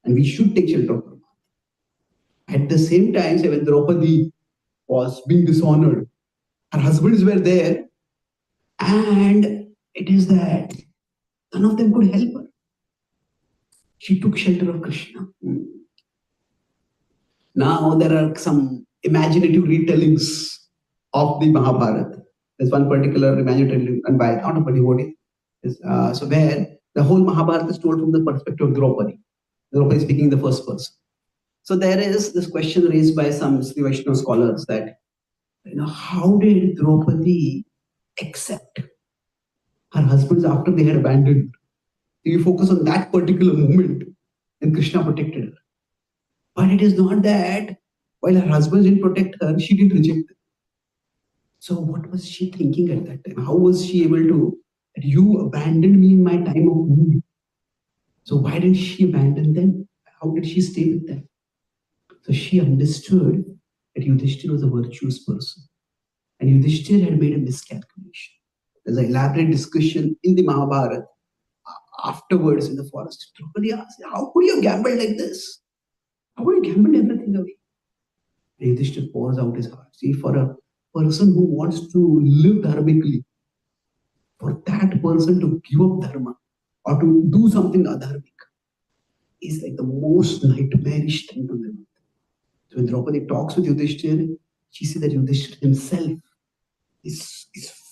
Speaker 1: And we should take shelter of Paramartha. At the same time, say when Draupadi was being dishonored, her husbands were there, and it is that none of them could help her. She took shelter of Krishna. Now there are some imaginative retellings of the Mahabharata. There's one particular imaginative, and by not a devotee, so where the whole Mahabharata is told from the perspective of Draupadi. Draupadi speaking the first person. So there is this question raised by some Sri Vaishnava scholars that, how did Draupadi accept her husbands after they had abandoned? You focus on that particular moment, and Krishna protected her. But it is not that while her husband didn't protect her, she didn't reject them. So what was she thinking at that time? How was she able to, that you abandoned me in my time of need? So why didn't she abandon them? How did she stay with them? So she understood that Yudhishthira was a virtuous person. And Yudhishthira had made a miscalculation. There's an elaborate discussion in the Mahabharata afterwards in the forest. Draupadi asked, how could you gamble like this? How could you gamble everything away? And Yudhishthira pours out his heart. See, for a person who wants to live dharmically, for that person to give up dharma or to do something adharmic is like the most nightmarish thing to live. So when Draupadi talks with Yudhishthira, she sees that Yudhishthira himself is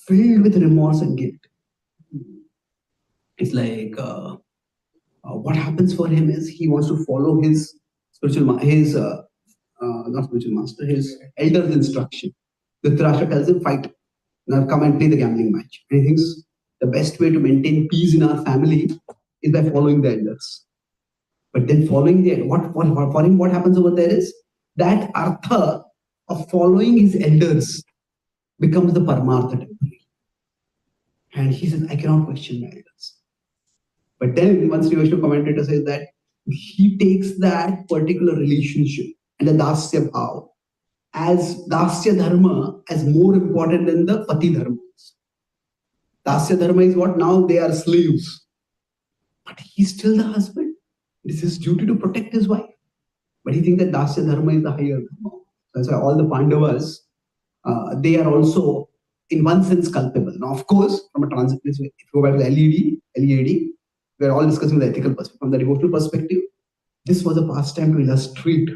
Speaker 1: filled with remorse and guilt. It's like what happens for him is he wants to follow his not spiritual master, his elder's instruction. Dhritarashtra tells him, fight. Now come and play the gambling match. And he thinks the best way to maintain peace in our family is by following the elders. But then following the for him, what happens over there is that artha of following his elders becomes the Paramartha temporary. And he says, I cannot question my elders. But then one Sri Vaishnava commentator says that he takes that particular relationship and the dasya bhav as dasya dharma as more important than the pati dharmas. Dasya dharma is what? Now they are slaves. But he's still the husband. It is his duty to protect his wife. But he thinks that dasya dharma is the higher dharma. That's why all the Pandavas, they are also in one sense culpable. Now, of course, from a transit, if you go back to the LEAD, we are all discussing the ethical perspective. From the devotional perspective, this was a pastime to illustrate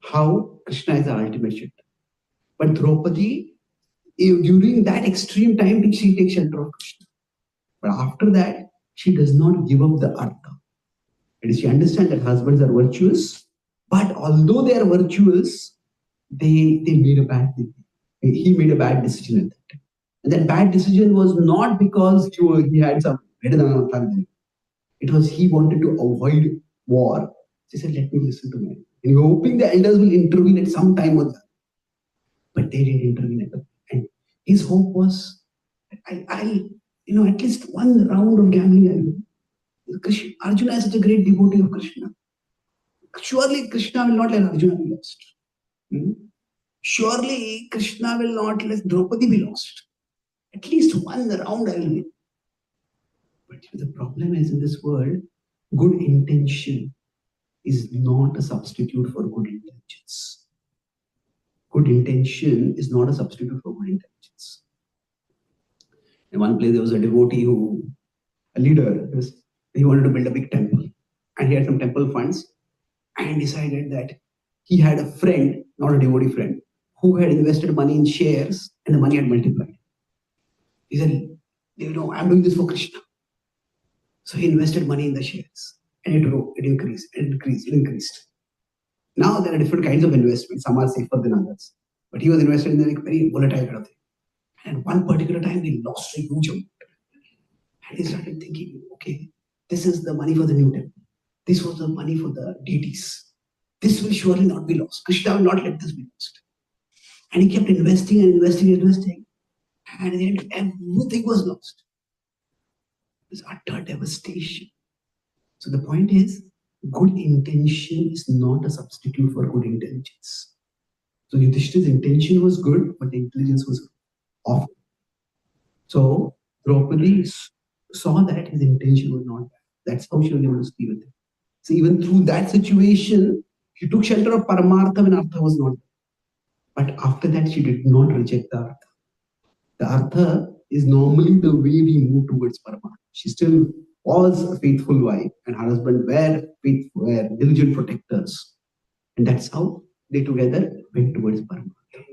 Speaker 1: how Krishna is the ultimate shelter. But Draupadi, during that extreme time, she takes shelter of Krishna. But after that, she does not give up the artha. And she understands that husbands are virtuous, but although they are virtuous, they made a bad thing. He made a bad decision at that time. And that bad decision was not because he had some better than family. It was he wanted to avoid war. She said, let me listen to me. And hoping the elders will intervene at some time or that. But they didn't intervene at the end. His hope was, I'll at least one round of gambling I'll win. Arjuna is such a great devotee of Krishna. Surely Krishna will not let Arjuna be lost. Surely Krishna will not let Draupadi be lost. At least one round I will win. But the problem is in this world, good intention is not a substitute for good intelligence. Good intention is not a substitute for good intelligence. In one place, there was a devotee a leader, he wanted to build a big temple. And he had some temple funds and decided that he had a friend, not a devotee friend, who had invested money in shares and the money had multiplied. He said, I'm doing this for Krishna. So he invested money in the shares and it grew, it increased, it increased, it increased. Now there are different kinds of investments. Some are safer than others. But he was invested in a very volatile kind of thing. And one particular time he lost a huge amount. And he started thinking, okay, this is the money for the new temple. This was the money for the deities. This will surely not be lost. Krishna will not let this be lost. And he kept investing and investing and investing. And in the end, everything was lost. It was utter devastation. So the point is, good intention is not a substitute for good intelligence. So Yudhishthira's intention was good, but the intelligence was awful. So Draupadi saw that his intention was not bad. That's how she was able to speak with him. So even through that situation, she took shelter of Paramartha when Artha was not there. But after that, she did not reject the Artha. The Artha is normally the way we move towards Paramartha. She still was a faithful wife, and her husband were diligent protectors. And that's how they together went towards Paramartha.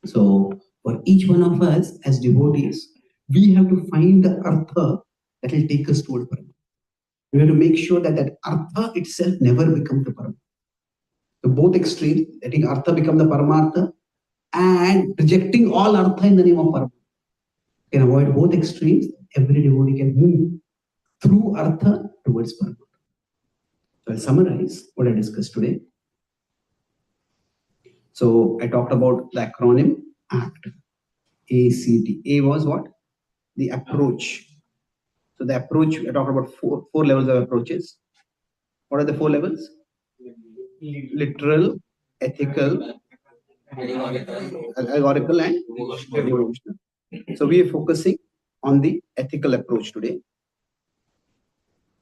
Speaker 1: So for each one of us as devotees, we have to find the Artha that will take us toward Paramartha. We have to make sure that that Artha itself never becomes the Paramartha. So both extremes, letting Artha become the Paramartha and rejecting all Artha in the name of Paramartha. Can avoid both extremes. Every devotee can move through Artha towards Paramartha. So I'll summarize what I discussed today. So I talked about the acronym ACT. ACT. A was what? The approach. So the approach, I talked about four levels of approaches. What are the 4 levels? Literal, ethical, allegorical, and devotional. So we are focusing on the ethical approach today.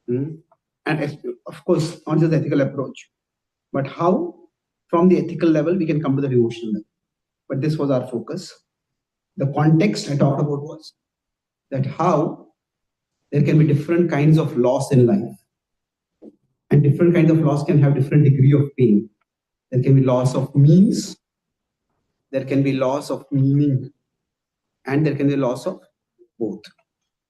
Speaker 1: And of course, not just the ethical approach, but how from the ethical level we can come to the devotional level. But this was our focus. The context I talked about was that how there can be different kinds of loss in life. And different kinds of loss can have different degree of pain. There can be loss of means, there can be loss of meaning, and there can be loss of both.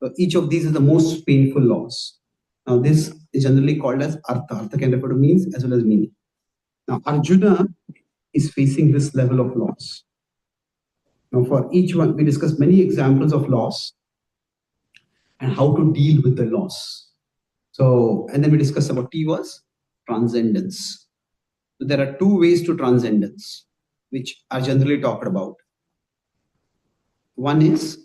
Speaker 1: So each of these is the most painful loss. Now this is generally called as Artha. Artha can refer to means as well as meaning. Now Arjuna is facing this level of loss. Now for each one, we discussed many examples of loss and how to deal with the loss. So, and then we discussed about T was transcendence. So there are 2 ways to transcendence, which are generally talked about. One is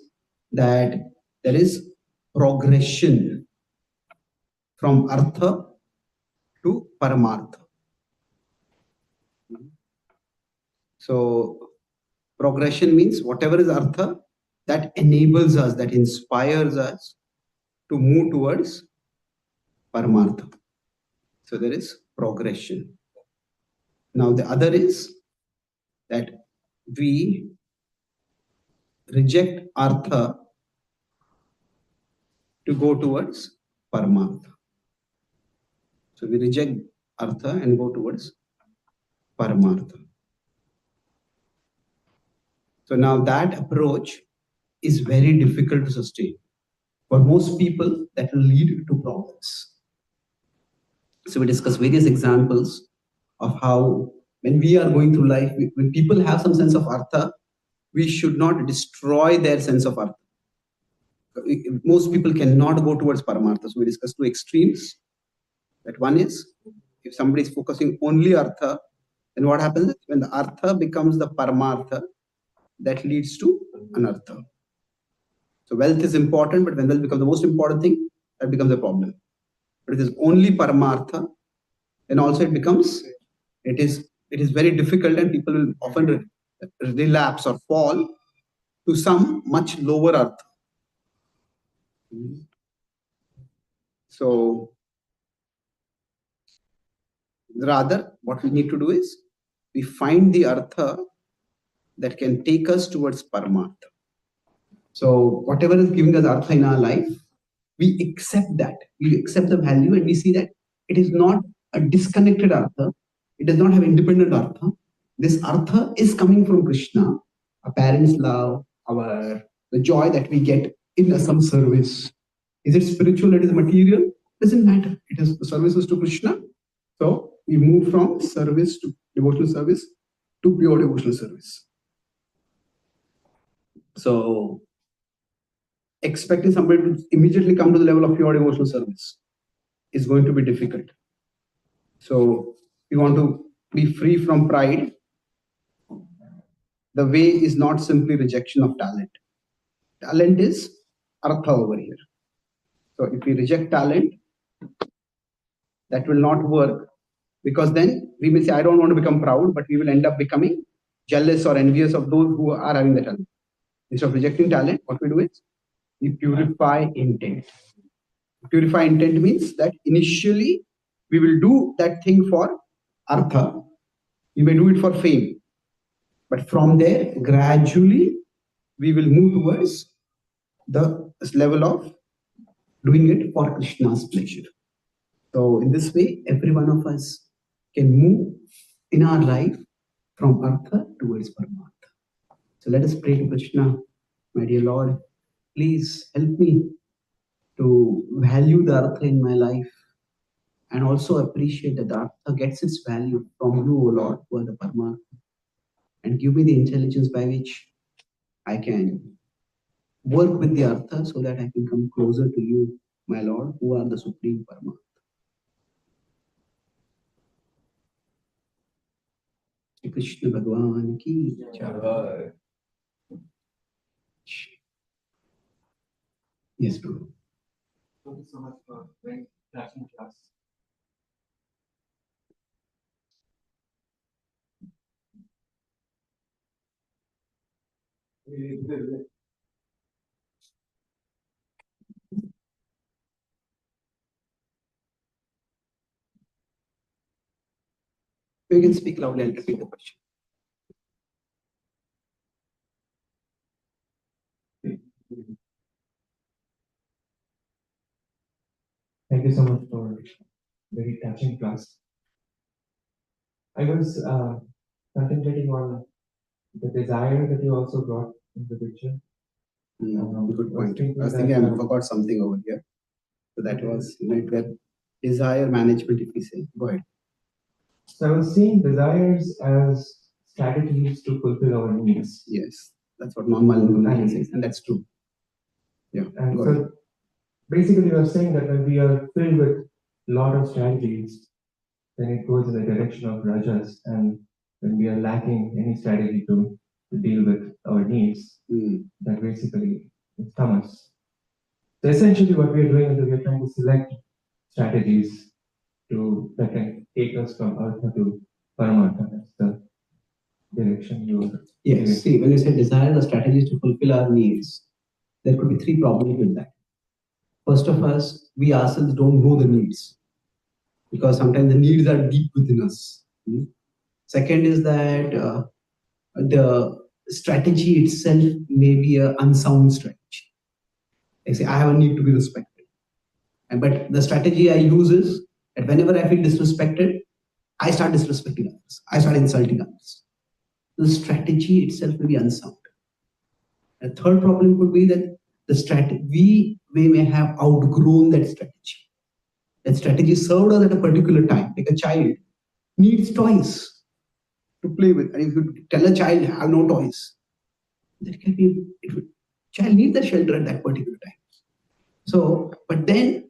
Speaker 1: that there is progression from Artha to Paramartha. So progression means whatever is Artha, that enables us, that inspires us to move towards Paramartha. So there is progression. Now the other is that we reject Artha to go towards Paramartha. So we reject Artha and go towards Paramartha. So now that approach is very difficult to sustain. For most people, that will lead to problems. So we discuss various examples of how when we are going through life, when people have some sense of Artha, we should not destroy their sense of Artha. Most people cannot go towards Paramartha. So we discuss 2 extremes. That one is, if somebody is focusing only Artha, then what happens is when the Artha becomes the Paramartha, that leads to Anartha. So wealth is important, but when wealth becomes the most important thing, that becomes a problem. But if it is only Paramartha, then also it is very difficult, and people will often relapse or fall to some much lower Artha. So rather, what we need to do is we find the Artha that can take us towards Paramartha. So whatever is giving us Artha in our life, we accept that. We accept the value and we see that it is not a disconnected Artha. It does not have independent artha. This artha is coming from Krishna, our parents' love, the joy that we get in some service. Is it spiritual? It is material? Doesn't matter. It is the services to Krishna. So we move from service to devotional service to pure devotional service. So expecting somebody to immediately come to the level of pure devotional service is going to be difficult. So we want to be free from pride. The way is not simply rejection of talent. Talent is artha over here. So if we reject talent, that will not work, because then we may say, I don't want to become proud, but we will end up becoming jealous or envious of those who are having the talent. Instead of rejecting talent, what we do is we purify intent. Purify intent means that initially we will do that thing for artha. We may do it for fame. But from there, gradually, we will move towards the level of doing it for Krishna's pleasure. So in this way, every one of us can move in our life from artha towards paramartha. So let us pray to Krishna. My dear Lord, please help me to value the artha in my life and also appreciate that the artha gets its value from you, O Lord, who are the paramartha. And give me the intelligence by which I can work with the artha so that I can come closer to you, my Lord, who are the supreme paramartha. Krishna Bhagwan ki jai. Yes, Guru.
Speaker 2: Thank you so much for very passionate class.
Speaker 1: You can speak loudly and repeat the question.
Speaker 2: Thank you so much for very touching class. I was contemplating on the desire that you also brought into the picture.
Speaker 1: Good point. I was thinking I forgot something over here. So that was desire management, if we say. Go ahead.
Speaker 2: So I was seeing desires as strategies to fulfill our needs.
Speaker 1: Yes, that's what non-violent says, and that's true. Yeah.
Speaker 2: And so basically, you are saying that when we are filled with a lot of strategies, then it goes in the direction of rajas, and when we are lacking any strategy to deal with our needs, that basically is tamas. So essentially, what we are doing is we are trying to select strategies that can take us from artha to paramartha. That's the direction you are.
Speaker 1: Yes. See, when you say desire the strategies to fulfill our needs, there could be three problems with that. First of us, we ourselves don't know the needs, because sometimes the needs are deep within us. Second is that the strategy itself may be an unsound strategy. Like say, I have a need to be respected. But the strategy I use is that whenever I feel disrespected, I start disrespecting others. I start insulting others. The strategy itself may be unsound. A third problem could be that the strategy, we may have outgrown that strategy. That strategy served us at a particular time. Like a child needs toys to play with. And if you tell a child, have no toys, that can be, child needs the shelter at that particular time. So, but then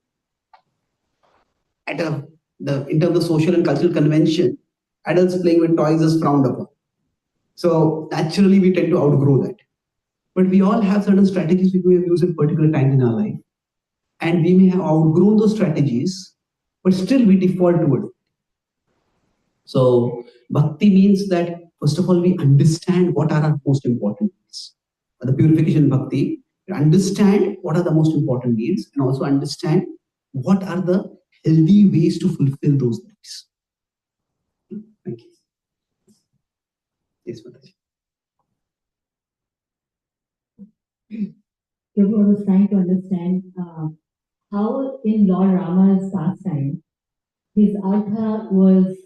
Speaker 1: in terms of social and cultural convention, adults playing with toys is frowned upon. So naturally we tend to outgrow that. But we all have certain strategies we have used at particular times in our life. And we may have outgrown those strategies, but still we default toward it. So bhakti means that, first of all, we understand what are our most important needs. The purification bhakti, we understand what are the most important needs and also understand what are the healthy ways to fulfill those needs. Thank you. Yes, Mataji.
Speaker 3: Prabhu, I was trying to understand how in Lord Rama's pastime, his artha was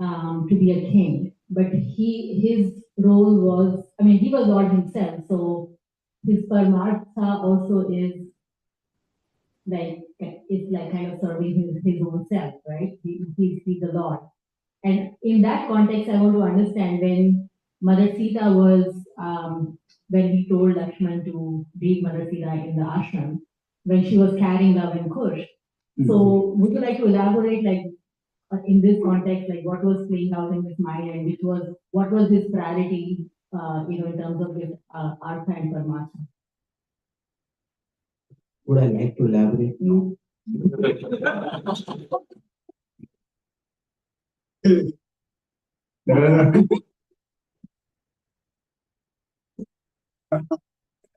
Speaker 3: to be a king, but his role was, I mean, he was Lord himself, so his paramartha also is like, it's like kind of serving his own self, right? He's the Lord. And in that context, I want to understand when Mother Sita was, when he told Lakshman to leave Mother Sita in the ashram, when she was carrying Love and Kush. So would you like to elaborate, like, in this context, like what was playing out in his mind and what was his priority, in terms of his Artha and Paramatma?
Speaker 1: Would I like to elaborate? No.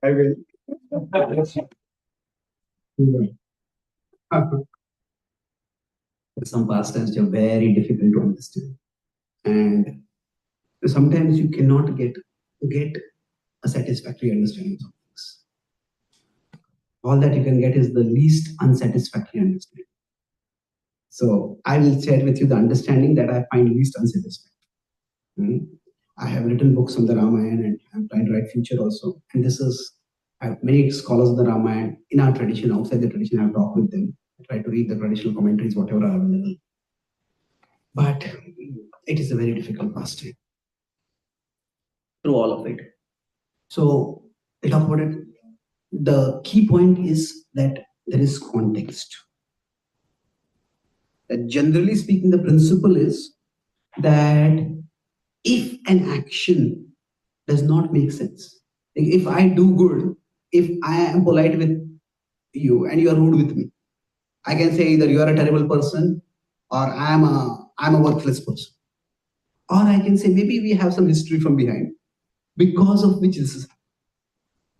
Speaker 1: I will. Some pastimes which are very difficult to understand, and sometimes you cannot get a satisfactory understanding of things. All that you can get is the least unsatisfactory understanding. So I will share with you the understanding that I find least unsatisfactory. I have written books on the Ramayana and I'm trying to write future also. And this is, I have many scholars of the Ramayana in our tradition, outside the tradition. I have talked with them. I try to read the traditional commentaries, whatever are available. But it is a very difficult pastime through all of it. So I talk about it. The key point is that there is context. That generally speaking, the principle is that if an action does not make sense, like if I do good, if I am polite with you and you are rude with me, I can say either you are a terrible person or I'm a worthless person. Or I can say maybe we have some history from behind because of which this is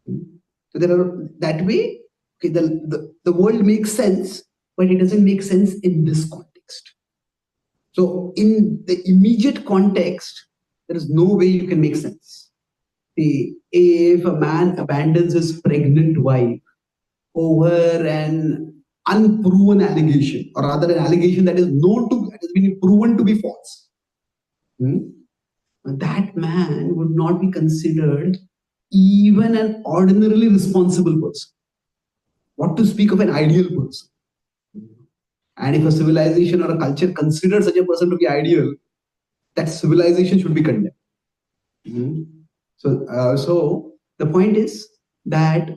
Speaker 1: happening. So there are that way, okay, the world makes sense, but it doesn't make sense in this context. So in the immediate context, there is no way you can make sense. See, if a man abandons his pregnant wife over an unproven allegation, or rather an allegation that has been proven to be false, that man would not be considered even an ordinarily responsible person. What to speak of an ideal person? And if a civilization or a culture considers such a person to be ideal, that civilization should be condemned. So the point is that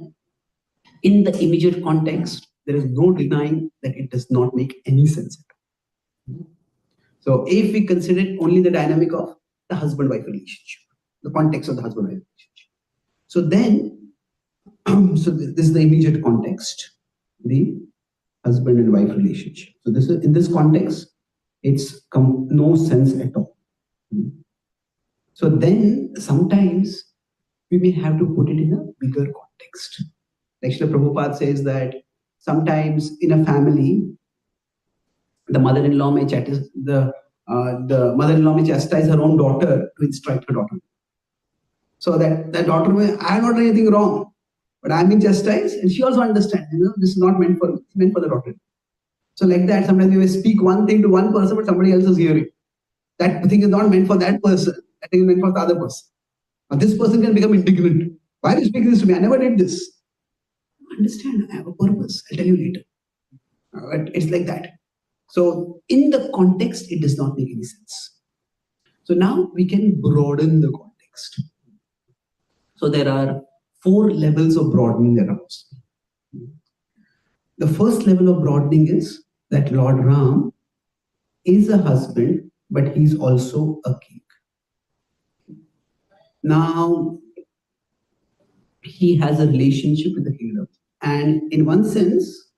Speaker 1: in the immediate context, there is no denying that it does not make any sense. So if we consider only the dynamic of the husband-wife relationship, the context of the husband-wife relationship, so then, so this is the immediate context, the husband and wife relationship. So this is in this context, it's no sense at all. So then sometimes we may have to put it in a bigger context. Like Srila Prabhupada says that sometimes in a family, the mother-in-law may chastise her own daughter to instruct her daughter. So that the daughter may, I have not done anything wrong, but I am being chastised, and she also understands, this is not meant for me, it's meant for the daughter. So like that, sometimes you may speak one thing to one person, but somebody else is hearing. That thing is not meant for that person, that thing is meant for the other person. Now this person can become indignant. Why are you speaking this to me? I never did this. Understand, I have a purpose. I'll tell you later. But it's like that. So in the context, it does not make any sense. So now we can broaden the context. So there are 4 levels of broadening that are possible. The first level of broadening is that Lord Ram is a husband, but he's also a king. Now, he has a relationship with the kingdom. And in one sense,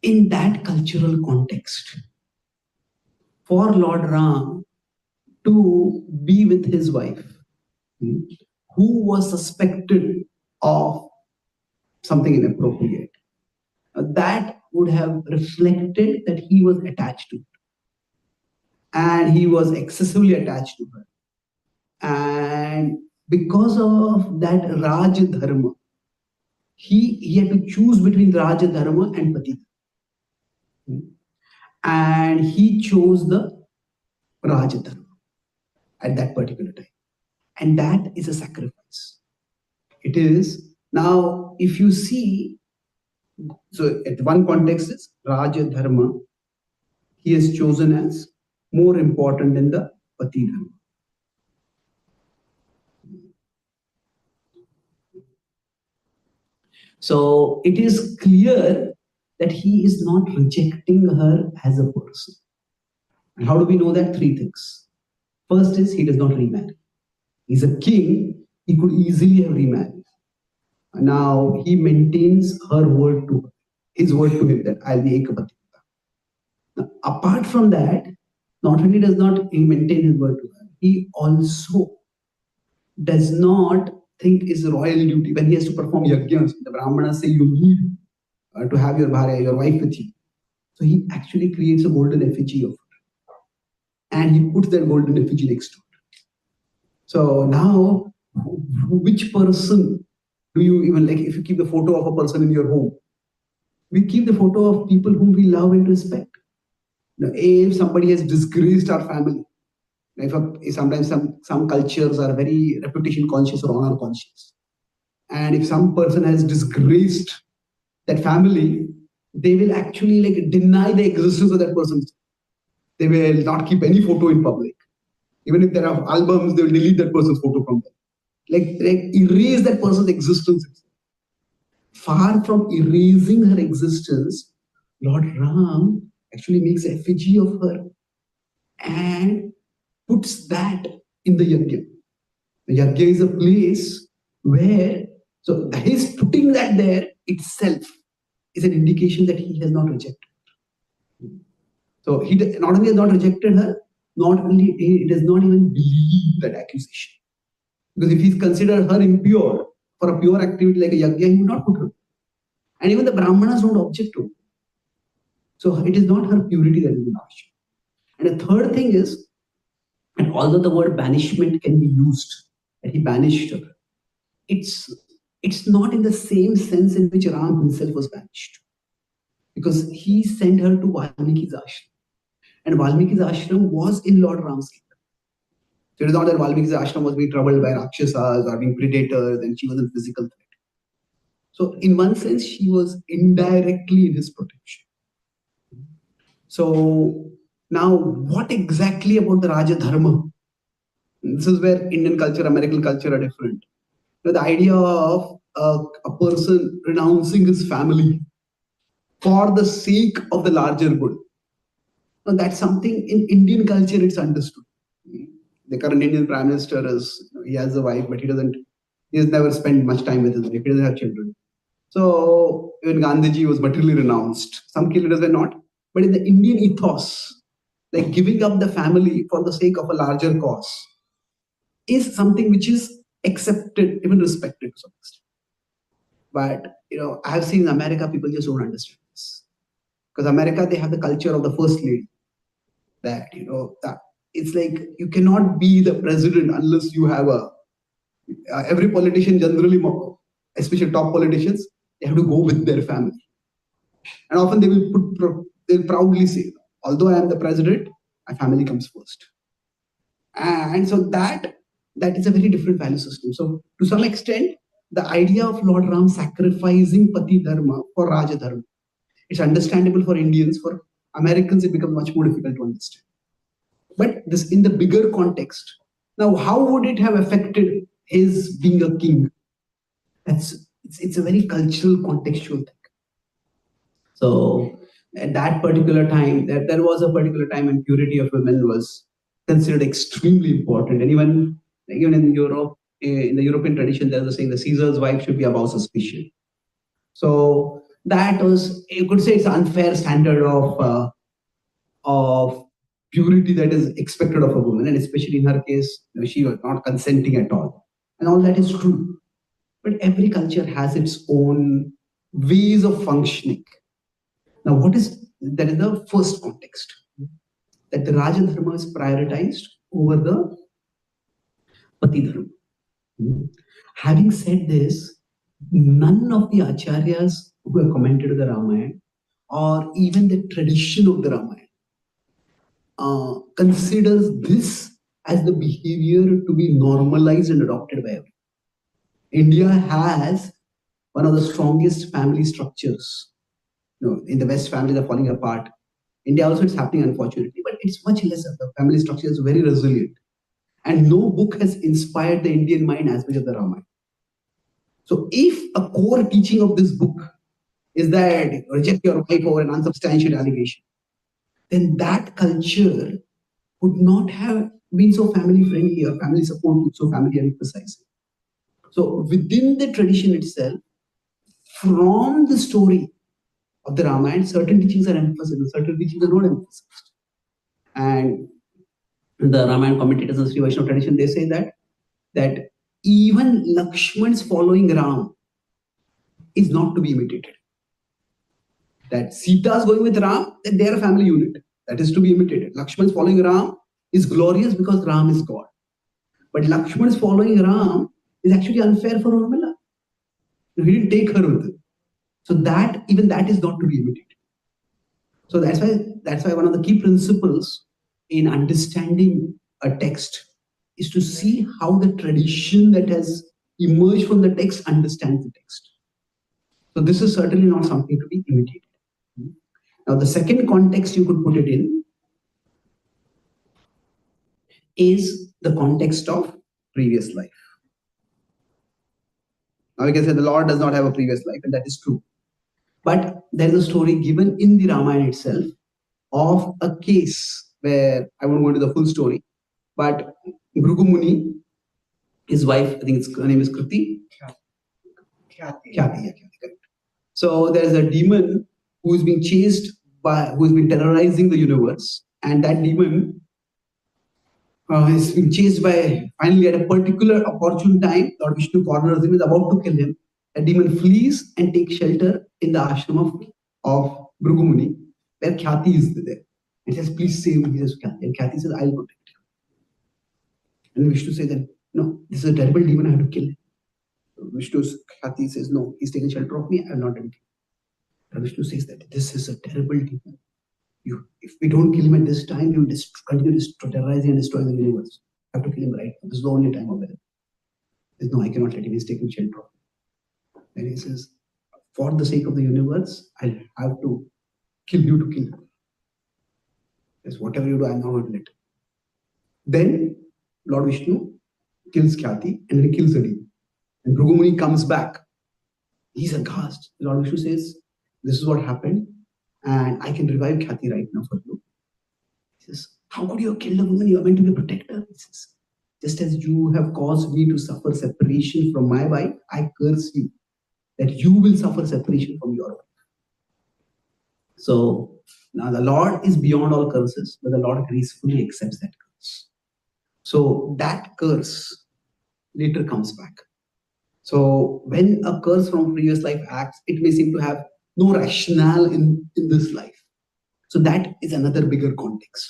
Speaker 1: in that cultural context, for Lord Ram to be with his wife, who was suspected of something inappropriate, that would have reflected that he was attached to her. And he was excessively attached to her. And because of that Raj Dharma, he had to choose between Raj Dharma and Pati. And he chose the Rajadharma at that particular time. And that is a sacrifice. It is. Now, if you see, so at one context is Rajadharma, he is chosen as more important than the Pati Dharma. So it is clear that he is not rejecting her as a person. And how do we know that? Three things. First is he does not remarry. He's a king, he could easily have remarried. Now he maintains her word to her, his word to him that I'll be Ekapati. Now, apart from that, not only does not he maintain his word to her, he also does not think is royal duty when he has to perform yajnas. The Brahmanas say you need to have your bharya, your wife with you. So he actually creates a golden effigy of her. And he puts that golden effigy next to her. So now, which person do you even like? If you keep the photo of a person in your home, we keep the photo of people whom we love and respect. Now, if somebody has disgraced our family, if sometimes some cultures are very reputation conscious or honor conscious, and if some person has disgraced that family, they will actually like deny the existence of that person. They will not keep any photo in public. Even if there are albums, they will delete that person's photo from them. Like erase that person's existence. Far from erasing her existence, Lord Ram actually makes an effigy of her and puts that in the yajna. The yajna is a place where, so his putting that there itself is an indication that he has not rejected her. So he not only has not rejected her, not only he does not even believe that accusation. Because if he's considered her impure for a pure activity like a yajna, he would not put her. And even the Brahmanas don't object to it. So it is not her purity that is in question. And the third thing is, and although the word banishment can be used, that he banished her, it's not in the same sense in which Ram himself was banished. Because he sent her to Valmiki's ashram. And Valmiki's ashram was in Lord Ram's kingdom. So it is not that Valmiki's ashram was being troubled by Rakshasas or being predators and she was a physical threat. So in one sense, she was indirectly in his protection. So now what exactly about the Raja Dharma? This is where Indian culture, American culture are different. The idea of a person renouncing his family for the sake of the larger good. Now that's something in Indian culture it's understood. The current Indian Prime Minister is, he has a wife, but he has never spent much time with his wife. He doesn't have children. So even Gandhiji was materially renounced. Some key leaders were not. But in the Indian ethos, like giving up the family for the sake of a larger cause is something which is accepted, even respected to some extent. But I have seen in America, people just don't understand this. Because America, they have the culture of the first lady. That that it's like you cannot be the president unless you have every politician generally, especially top politicians, they have to go with their family. And often they will they'll proudly say, although I am the president, my family comes first. And so that is a very different value system. So to some extent, the idea of Lord Ram sacrificing Pati Dharma for Raja Dharma, it's understandable for Indians. For Americans, it becomes much more difficult to understand. But this in the bigger context. Now, how would it have affected his being a king? It's a very cultural, contextual thing. So at that particular time, there was a particular time when purity of women was considered extremely important. And even in Europe, in the European tradition, there's a saying the Caesar's wife should be above suspicion. So that was, you could say, it's an unfair standard of purity that is expected of a woman, and especially in her case, she was not consenting at all. And all that is true. But every culture has its own ways of functioning. Now, that is the first context, that the Raja Dharma is prioritized over the Pati Dharma. Having said this, none of the acharyas who have commented the Ramayana or even the tradition of the Ramayana considers this as the behavior to be normalized and adopted by everyone. India has one of the strongest family structures. In the West, families are falling apart. India also, it's happening, unfortunately, but it's much lesser. The family structure is very resilient. And no book has inspired the Indian mind as much as the Ramayana. So if a core teaching of this book is that reject your wife over an unsubstantiated allegation, then that culture would not have been so family friendly or family support, so family emphasizing. So within the tradition itself, from the story of the Ramayana, certain teachings are emphasized, certain teachings are not emphasized. And the Ramayana commentators of Sri Vaishnava tradition, they say that even Lakshman's following Ram is not to be imitated. That Sita is going with Ram, that they are a family unit. That is to be imitated. Lakshman's following Ram is glorious because Ram is God. But Lakshman's following Ram is actually unfair for Urmila. He didn't take her with him. So that, even that is not to be imitated. So that's why one of the key principles in understanding a text is to see how the tradition that has emerged from the text understands the text. So this is certainly not something to be imitated. Now the second context you could put it in is the context of previous life. Now we can say the Lord does not have a previous life, and that is true. But there is a story given in the Ramayana itself of a case where, I won't go into the full story, but Bhrigu Muni, his wife, I think her name is Kriti. Khyati, correct. So there's a demon who is being who has been terrorizing the universe, and that demon is being chased by, finally at a particular opportune time, Lord Vishnu corners him, is about to kill him. A demon flees and takes shelter in the ashram of Bhrigu Muni, where Khyati is there. He says, please save me. He says, Khyati. And Khyati says, I'll protect you. And Vishnu says that, no, this is a terrible demon, I have to kill him. Khyati says, no, he's taken shelter of me, I'm not going to kill him. And Vishnu says that this is a terrible demon. If we don't kill him at this time, he will continue to terrorize and destroy the universe. I have to kill him right now. This is the only time available. He says, no, I cannot let him. He's taking shelter of me. And he says, for the sake of the universe, I'll have to kill you to kill him. He says, whatever you do, I'm not going to let him. Then Lord Vishnu kills Khyati and then he kills the demon. And Bhrigu Muni comes back. He's aghast. Lord Vishnu says, this is what happened, and I can revive Khyati right now for you. He says, how could you have killed a woman? You are meant to be a protector. He says, just as you have caused me to suffer separation from my wife, I curse you that you will suffer separation from your wife. So now the Lord is beyond all curses, but the Lord gracefully accepts that curse. So that curse later comes back. So when a curse from previous life acts, it may seem to have no rationale in this life. So that is another bigger context.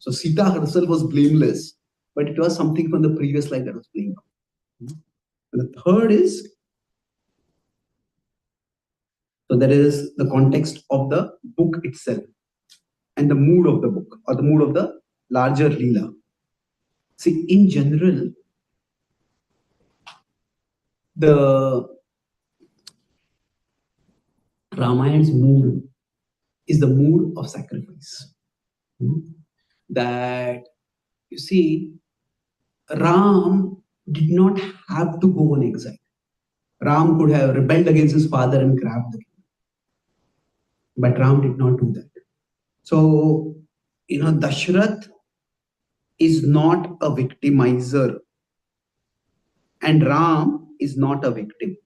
Speaker 1: So Sita herself was blameless, but it was something from the previous life that was playing out. And the third is, so there is the context of the book itself and the mood of the book or the mood of the larger Leela. See, in general, the Ramayan's mood is the mood of sacrifice. That, you see, Ram did not have to go on exile. Ram could have rebelled against his father and grabbed the kingdom. But Ram did not do that. So, Dashrath is not a victimizer. And Ram is not a victim.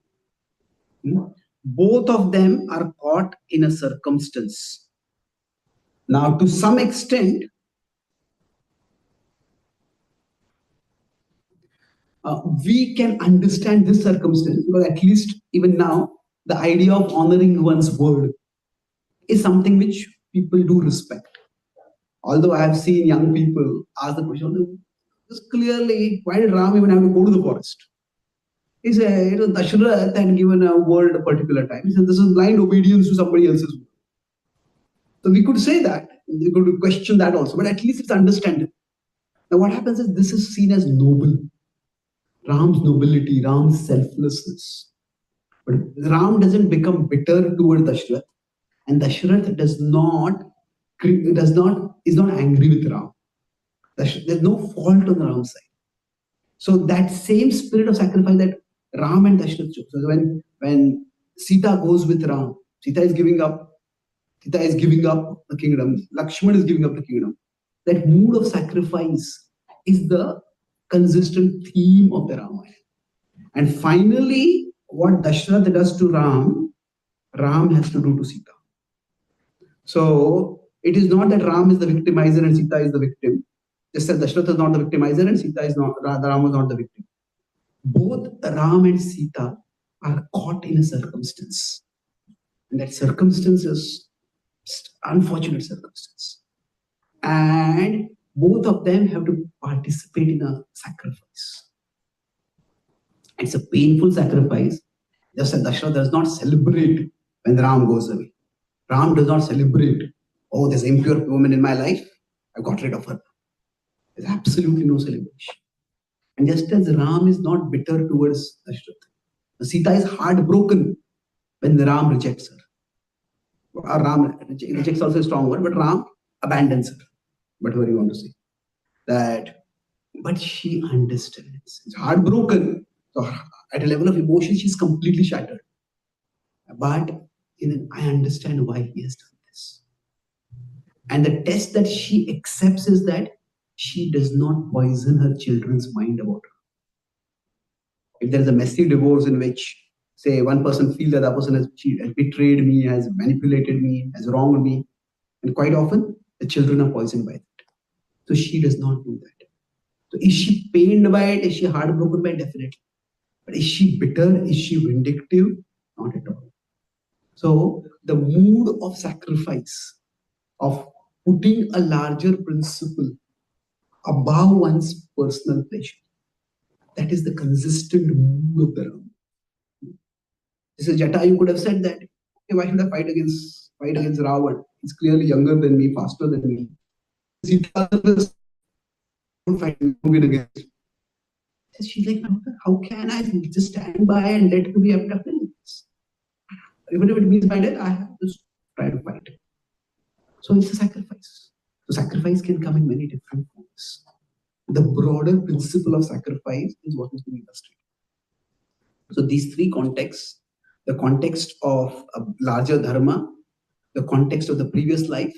Speaker 1: Both of them are caught in a circumstance. Now, to some extent, we can understand this circumstance because at least even now, the idea of honoring one's word is something which people do respect. Although I have seen young people ask the question, just clearly, why did Ram even have to go to the forest? He said, Dashrath had given a word a particular time. He said, this is blind obedience to somebody else's word. So we could say that, you're going to question that also, but at least it's understandable. Now what happens is this is seen as noble. Ram's nobility, Ram's selflessness. But Ram doesn't become bitter toward Dashrath, and Dashrath is not angry with Ram. There's no fault on Ram's side. So that same spirit of sacrifice that Ram and Dashrath show. So when Sita goes with Ram, Sita is giving up the kingdom. Lakshman is giving up the kingdom. That mood of sacrifice is the consistent theme of the Ramayana. And finally, what Dashrath does to Ram, Ram has to do to Sita. So it is not that Ram is the victimizer and Sita is the victim. Just as Dashrath is not the victimizer and Sita is not, Ram is not the victim. Both Ram and Sita are caught in a circumstance. And that circumstance is just unfortunate circumstance. And both of them have to participate in a sacrifice. It's a painful sacrifice. Just as Dashrath does not celebrate when Ram goes away. Ram does not celebrate, oh, there's an impure woman in my life, I got rid of her. There's absolutely no celebration. And just as Ram is not bitter towards Dashrath, Sita is heartbroken when Ram rejects her. Or Ram rejects also a strong word, but Ram abandons her. Whatever you want to say. But she understands. It's heartbroken. So at a level of emotion, she's completely shattered. But I understand why he has done this. And the test that she accepts is that she does not poison her children's mind about her. If there is a messy divorce in which, say, one person feels that the other person has betrayed me, has manipulated me, has wronged me, and quite often the children are poisoned by that. So she does not do that. So is she pained by it? Is she heartbroken by it? Definitely. But is she bitter? Is she vindictive? Not at all. So the mood of sacrifice, of putting a larger principle above one's personal pleasure, that is the consistent mood of the Ram. This is Jatayu could have said that, okay, why should I fight against Ravan? He's clearly younger than me, faster than me. Sita does not fight against. She's like, how can I just stand by and let it be abducted? Even if it means my death, I have to try to fight. So it's a sacrifice. So sacrifice can come in many different forms. The broader principle of sacrifice is what is being illustrated. So these three contexts, the context of a larger dharma, the context of the previous life,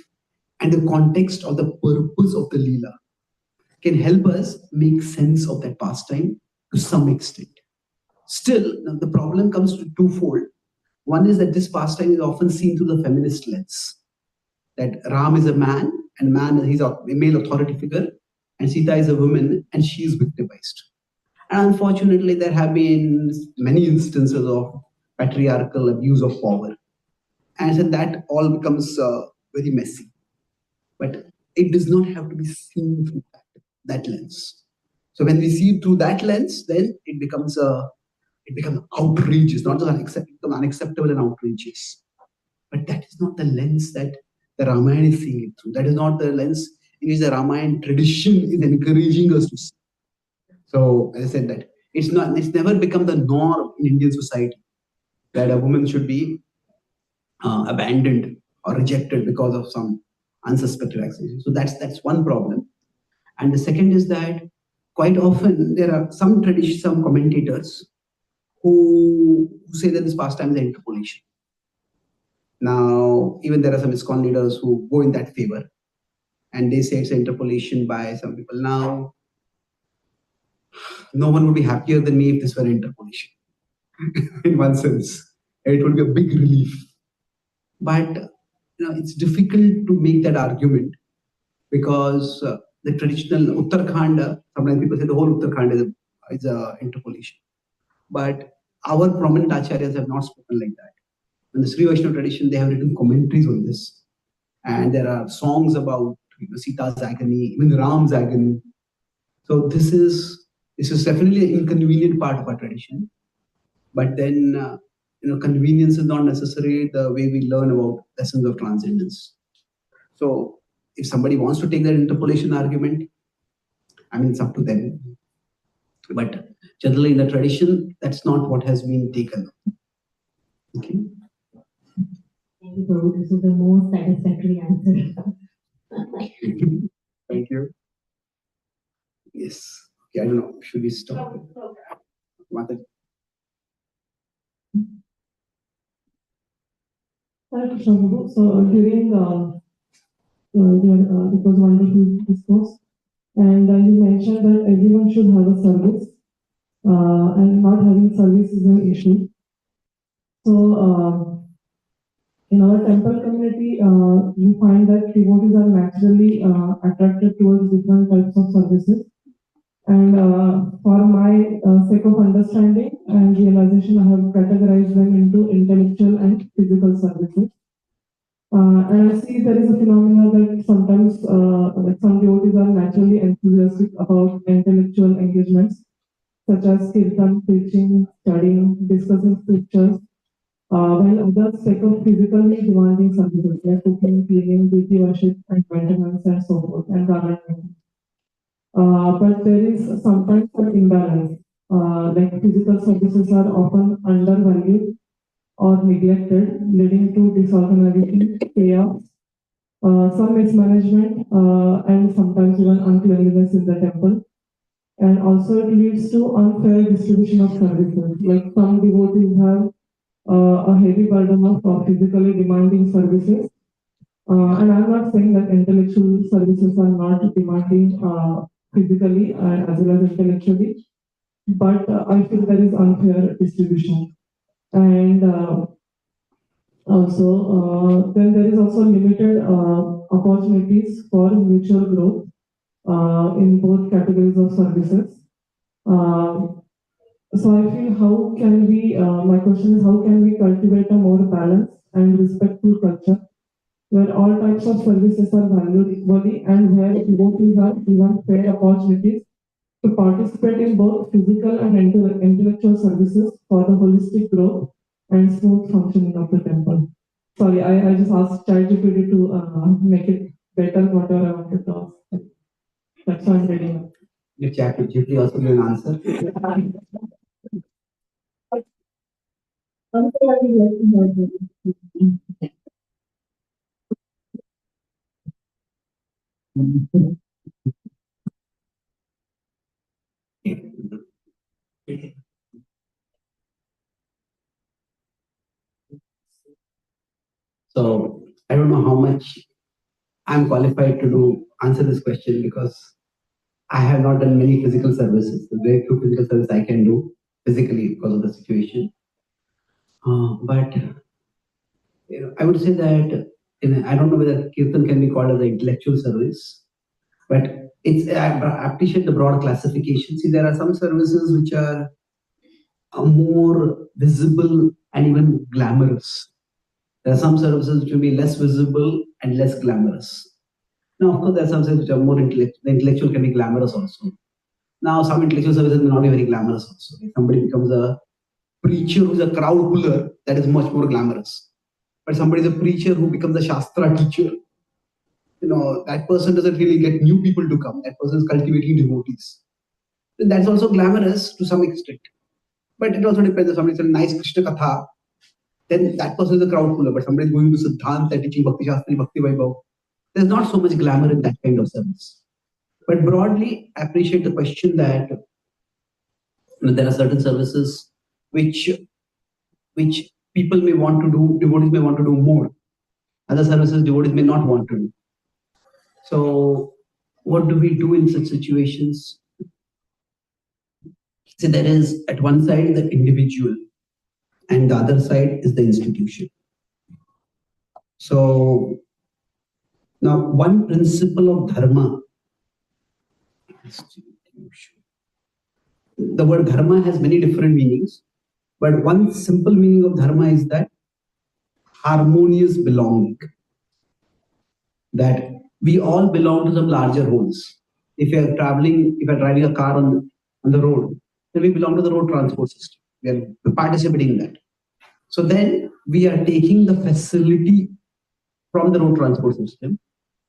Speaker 1: and the context of the purpose of the Leela, can help us make sense of that pastime to some extent. Still, the problem comes to twofold. One is that this pastime is often seen through the feminist lens. That Ram is a man, and he's a male authority figure, and Sita is a woman, and she is victimized. And unfortunately, there have been many instances of patriarchal abuse of power. And so that all becomes very messy. But it does not have to be seen through that lens. So when we see it through that lens, then it becomes outrageous, not just unacceptable and outrageous. But that is not the lens that the Ramayana is seeing it through. That is not the lens in which the Ramayana tradition is encouraging us to see. So as I said that it's never become the norm in Indian society that a woman should be abandoned or rejected because of some unsuspected accident. So that's one problem. And the second is that quite often there are some commentators who say that this pastime is an interpolation. Now, even there are some ISKCON leaders who go in that favor, and they say it's an interpolation by some people. Now, no one would be happier than me if this were an interpolation. In one sense, it would be a big relief. But it's difficult to make that argument because the traditional Uttarakhand, sometimes people say the whole Uttarakhand is an interpolation. But our prominent acharyas have not spoken like that. In the Sri Vaishnava tradition, they have written commentaries on this. And there are songs about Sita's agony, even Ram's agony. So this is definitely an inconvenient part of our tradition. But then, convenience is not necessarily the way we learn about lessons of transcendence. So if somebody wants to take that interpolation argument, I mean, it's up to them. But generally in the tradition, that's not what has been taken. Okay.
Speaker 3: Thank you, Prabhu. This is the most satisfactory answer.
Speaker 1: Thank you. Yes. Okay, I don't know. Should we stop? Mother.
Speaker 4: So during it was wonderful discourse, and you mentioned that everyone should have a service, and not having service is an issue. So in our temple community, we find that devotees are naturally attracted towards different types of services. And for my sake of understanding and realization, I have categorized them into intellectual and physical services. And I see there is a phenomenon that sometimes some devotees are naturally enthusiastic about intellectual engagements, such as kirtan, preaching, studying, discussing scriptures, while others take up physically demanding services like cooking, cleaning, beauty worship, and maintenance, and so forth, and gardening. But there is sometimes an imbalance. Like physical services are often undervalued or neglected, leading to disorganization, chaos, some mismanagement, and sometimes even uncleanliness in the temple. And also it leads to unfair distribution of services. Like some devotees have a heavy burden of physically demanding services. And I'm not saying that intellectual services are not demanding physically as well as intellectually, but I feel there is unfair distribution. And also, then there is also limited opportunities for mutual growth in both categories of services. So I feel how can we, my question is how can we cultivate a more balanced and respectful culture where all types of services are valued equally and where devotees are given fair opportunities to participate in both physical and intellectual services for the holistic growth and smooth functioning of the temple. Sorry, I just asked ChatGPT to make it better whatever I wanted to ask. That's why I'm reading it.
Speaker 1: Your ChatGPT also give an answer. So I don't know how much I'm qualified to answer this question because I have not done many physical services. The very few physical services I can do physically because of the situation. But I would say that I don't know whether kirtan can be called as an intellectual service, but I appreciate the broad classification. See, there are some services which are more visible and even glamorous. There are some services which will be less visible and less glamorous. Now, of course, there are some services which are more intellectual. The intellectual can be glamorous also. Now, some intellectual services may not be very glamorous also. If somebody becomes a preacher who's a crowd puller, that is much more glamorous. But somebody is a preacher who becomes a Shastra teacher, that person doesn't really get new people to come. That person is cultivating devotees. That's also glamorous to some extent. But it also depends. If somebody says nice Krishna Katha, then that person is a crowd puller. But somebody is going to Siddhanta, teaching Bhakti Shastri, Bhakti Vaibhav. There's not so much glamour in that kind of service. But broadly, I appreciate the question that there are certain services which people may want to do, devotees may want to do more. Other services devotees may not want to do. So what do we do in such situations? See, there is at one side the individual and the other side is the institution. So now one principle of dharma, the word dharma has many different meanings, but one simple meaning of dharma is that harmonious belonging. That we all belong to some larger wholes. If you're driving a car on the road, then we belong to the road transport system. We are participating in that. So then we are taking the facility from the road transport system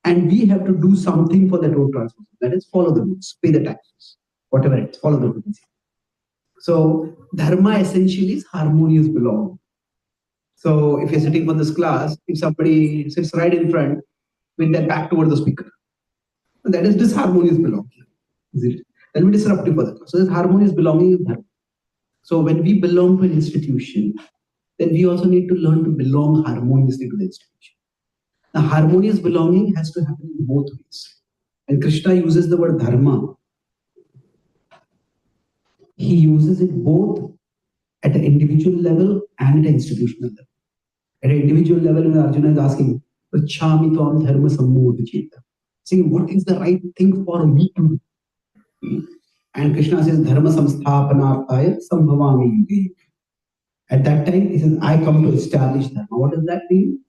Speaker 1: and we have to do something for that road transport. That is, follow the rules, pay the taxes, whatever it is, follow the rules. So dharma essentially is harmonious belonging. So if you're sitting for this class, if somebody sits right in front with their back toward the speaker, that is disharmonious belonging, is it? That will be disruptive for the class. So this harmonious belonging is dharma. So when we belong to an institution, then we also need to learn to belong harmoniously to the institution. Now, harmonious belonging has to happen in both ways. And Krishna uses the word dharma. He uses it both at an individual level and at an institutional level. At an individual level, when Arjuna is asking, Prachami tvam dharma sammodhacheta, saying, what is the right thing for me to do? And Krishna says, Dharma samsthapanarthaya sambhavami yuge. At that time, he says, I come to establish dharma. What does that mean?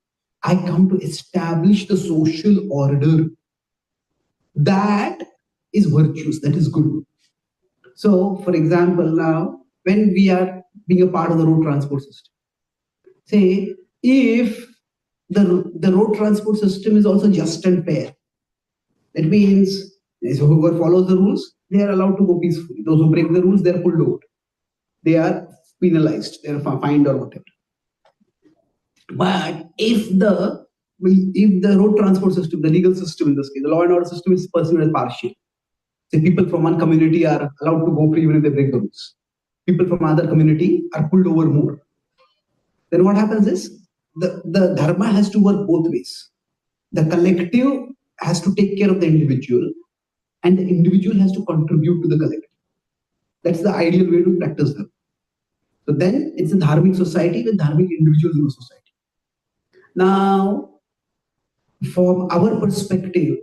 Speaker 1: I come to establish the social order that is virtuous, that is good. So, for example, now, when we are being a part of the road transport system, say, if the road transport system is also just and fair, that means whoever follows the rules, they are allowed to go peacefully. Those who break the rules, they are pulled over. They are penalized, they are fined or whatever. But if the road transport system, the legal system in this case, the law and order system is perceived as partial, say people from one community are allowed to go free even if they break the rules, people from another community are pulled over more, then what happens is the dharma has to work both ways. The collective has to take care of the individual, and the individual has to contribute to the collective. That's the ideal way to practice dharma. So then it's a dharmic society with dharmic individuals in the society. Now, from our perspective,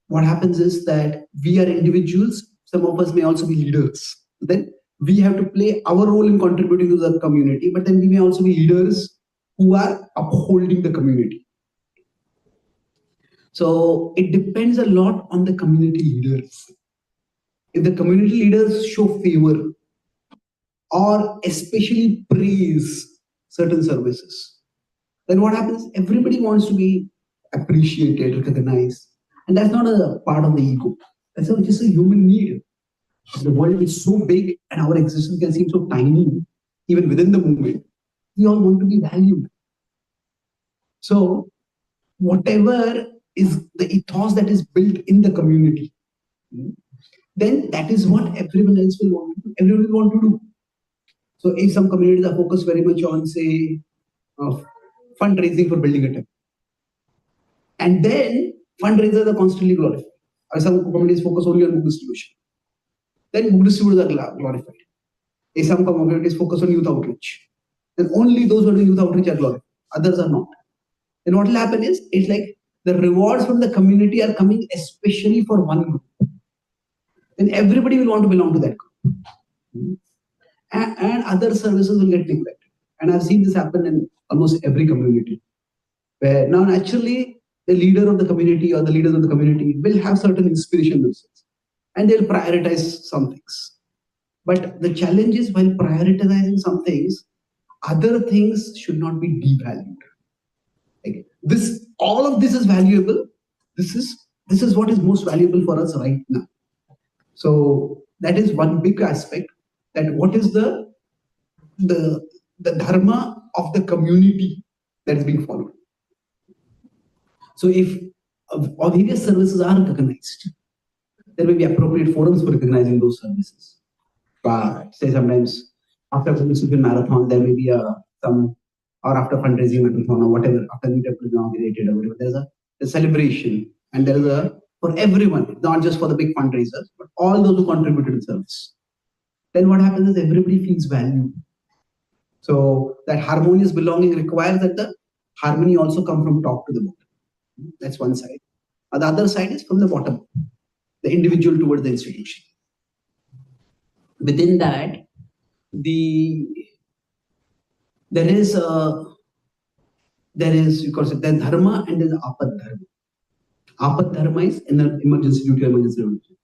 Speaker 1: what happens is that we are individuals, some of us may also be leaders. Then we have to play our role in contributing to the community, but then we may also be leaders who are upholding the community. So it depends a lot on the community leaders. If the community leaders show favor or especially praise certain services, then what happens? Everybody wants to be appreciated, recognized. And that's not a part of the ego. That's just a human need. The world is so big and our existence can seem so tiny, even within the movement. We all want to be valued. So whatever is the ethos that is built in the community, then that is what everyone else will want to do. Everyone will want to do. So if some communities are focused very much on, say, fundraising for building a temple, and then fundraisers are constantly glorified. Or some communities focus only on book distribution, then book distributors are glorified. If some communities focus on youth outreach, then only those who are doing youth outreach are glorified. Others are not. Then what will happen is, it's like the rewards from the community are coming especially for one group. Then everybody will want to belong to that group. And other services will get neglected. And I've seen this happen in almost every community, where now naturally the leader of the community or the leaders of the community will have certain inspiration themselves, and they'll prioritize some things. But the challenge is, while prioritizing some things, other things should not be devalued. Like this, all of this is valuable. This is what is most valuable for us right now. So that is one big aspect. That what is the dharma of the community that is being followed. So if various services are recognized, there may be appropriate forums for recognizing those services. But say sometimes after a marathon, there may be some, or after fundraising marathon or whatever, after the temple is inaugurated or whatever, there's a celebration, and there is for everyone, not just for the big fundraisers, but all those who contributed to service. Then what happens is everybody feels valued. So that harmonious belonging requires that the harmony also come from top to the bottom. That's one side. The other side is from the bottom, the individual towards the institution. Within that, there is you could say there's dharma and there's apad dharma. Apad dharma is emergency duty, emergency religion.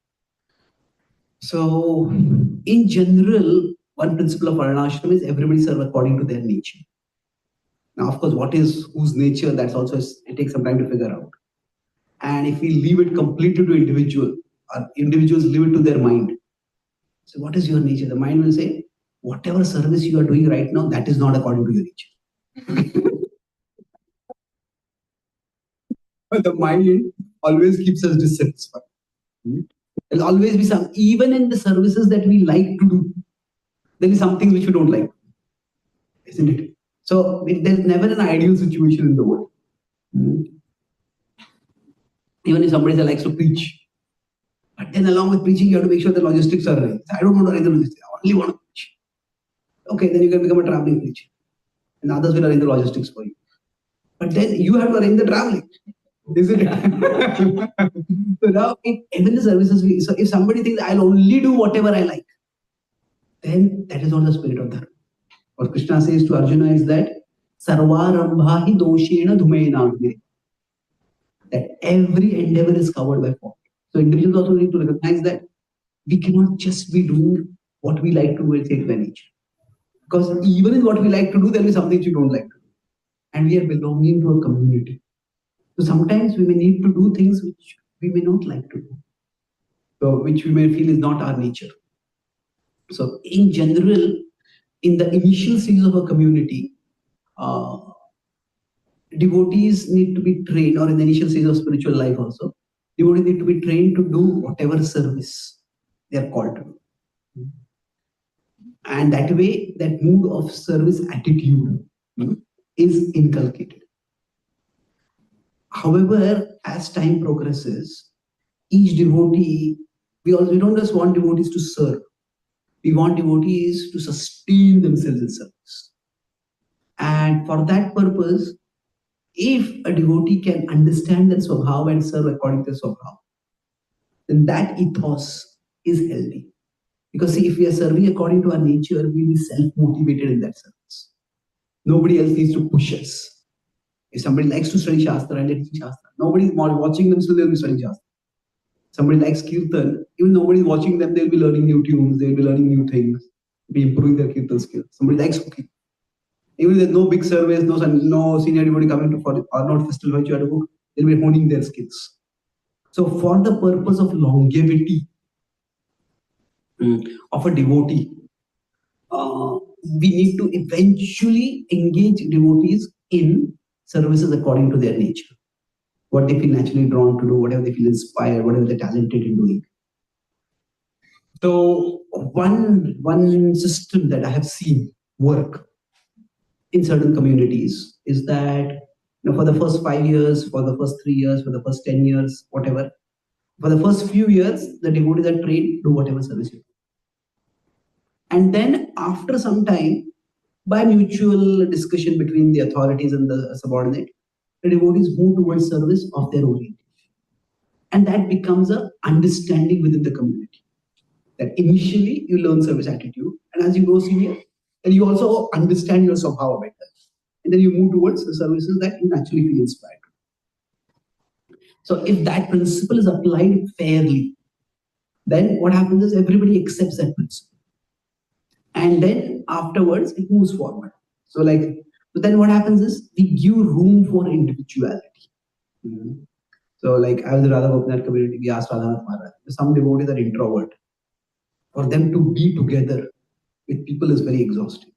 Speaker 1: So in general, one principle of varnashram is everybody serve according to their nature. Now, of course, what is whose nature, that's also, it takes some time to figure out. And if we leave it completely to individual, or individuals leave it to their mind. So what is your nature? The mind will say, whatever service you are doing right now, that is not according to your nature. But the mind always keeps us dissatisfied. There'll always be some, even in the services that we like to do, there is something which we don't like, isn't it? So there's never an ideal situation in the world. Even if somebody likes to preach, but then along with preaching, you have to make sure the logistics are right. I don't want to arrange the logistics, I only want to preach. Okay, then you can become a traveling preacher, and others will arrange the logistics for you. But then you have to arrange the traveling, isn't it? So now, even the services, so if somebody thinks I'll only do whatever I like, then that is not the spirit of dharma. What Krishna says to Arjuna is that sarvarambhahi doshena dhumena, that every endeavor is covered by fault. So individuals also need to recognize that we cannot just be doing what we like to do and take advantage. Because even in what we like to do, there will be something you don't like to do. And we are belonging to a community. So sometimes we may need to do things which we may not like to do. So which we may feel is not our nature. So in general, in the initial stages of a community, devotees need to be trained, or in the initial stage of spiritual life also, devotees need to be trained to do whatever service they are called to do. And that way, that mood of service attitude is inculcated. However, as time progresses, each devotee, we don't just want devotees to serve. We want devotees to sustain themselves in service. And for that purpose, if a devotee can understand their swabhava and serve according to their swabhava, then that ethos is healthy. Because see, if we are serving according to our nature, we will be self-motivated in that service. Nobody else needs to push us. If somebody likes to study Shastra and they teach Shastra, nobody is watching them, so they'll be studying Shastra. Somebody likes Kirtan, even nobody is watching them, they'll be learning new tunes, they'll be learning new things, be improving their Kirtan skills. Somebody likes cooking. Even if there's no big service, no senior devotee coming to for or not festival which you have to book, they'll be honing their skills. So for the purpose of longevity of a devotee, we need to eventually engage devotees in services according to their nature. What they feel naturally drawn to do, whatever they feel inspired, whatever they're talented in doing. So one system that I have seen work in certain communities is that for the first 5 years, for the first 3 years, for the first 10 years, whatever, for the first few years, the devotees are trained to do whatever service you do. And then after some time, by mutual discussion between the authorities and the subordinate, the devotees move towards service of their orientation. And that becomes an understanding within the community. That initially you learn service attitude, and as you go senior, then you also understand your swabhava better. And then you move towards the services that you naturally feel inspired. So if that principle is applied fairly, then what happens is everybody accepts that principle. And then afterwards, it moves forward. So then what happens is we give room for individuality. So like I was in Radha Gopinath community, we asked Radhanath Maharaj, some devotees are introvert. For them to be together with people is very exhausting.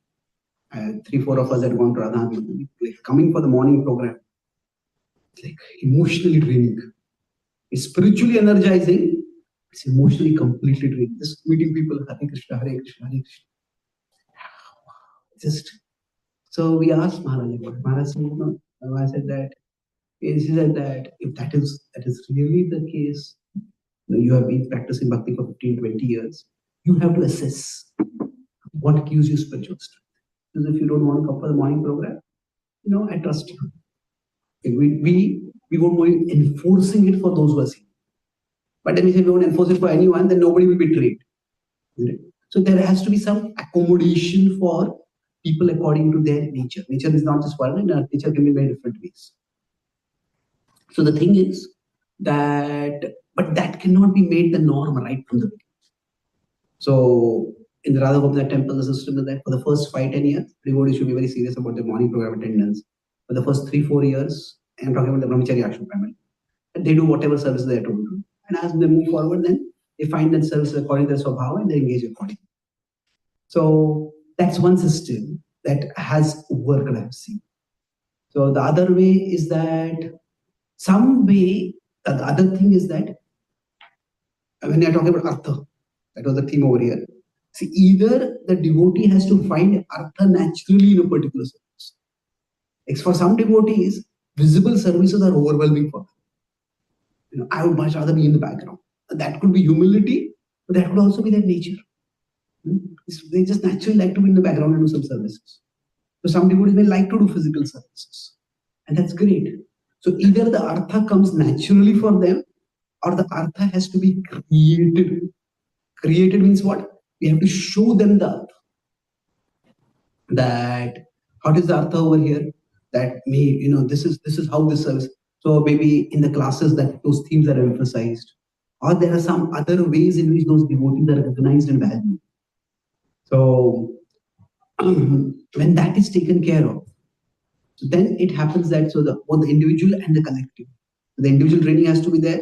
Speaker 1: 3-4 of us had gone to Radhanath, like coming for the morning program. It's like emotionally draining. It's spiritually energizing. It's emotionally completely draining. Just meeting people, Hare Krishna, Hare Krishna, Hare Krishna. So we asked Maharaj about it. Maharaj said, I said that, he said that if that is really the case, you have been practicing bhakti for 15-20 years, you have to assess what gives you spiritual strength. Because if you don't want to come for the morning program, I trust you. We won't be enforcing it for those who are seen. But then if we won't enforce it for anyone, then nobody will be trained. So there has to be some accommodation for people according to their nature. Nature is not just one, nature can be many different ways. So the thing is that, but that cannot be made the norm right from the beginning. So in the Radha Gopinath temple, the system is that for the first 5-10 years, devotees should be very serious about their morning program attendance. For the first 3-4 years, I'm talking about the Brahmacharya Ashram primarily. they do whatever service they are told to. And as they move forward, then they find that service according to their swabhava and they engage accordingly. So that's one system that has worked, I've seen. So the other way is that some way, the other thing is that when you're talking about artha, that was the theme over here. See, either the devotee has to find artha naturally in a particular service. Like for some devotees, visible services are overwhelming for them. I would much rather be in the background. That could be humility, but that could also be their nature. They just naturally like to be in the background and do some services. So some devotees may like to do physical services, and that's great. So either the artha comes naturally for them, or the artha has to be created. Created means what? We have to show them the artha. That what is the artha over here? That this is how this service. So maybe in the classes that those themes are emphasized, or there are some other ways in which those devotees are recognized and valued. So when that is taken care of, so then it happens that both the individual and the collective. The individual training has to be there,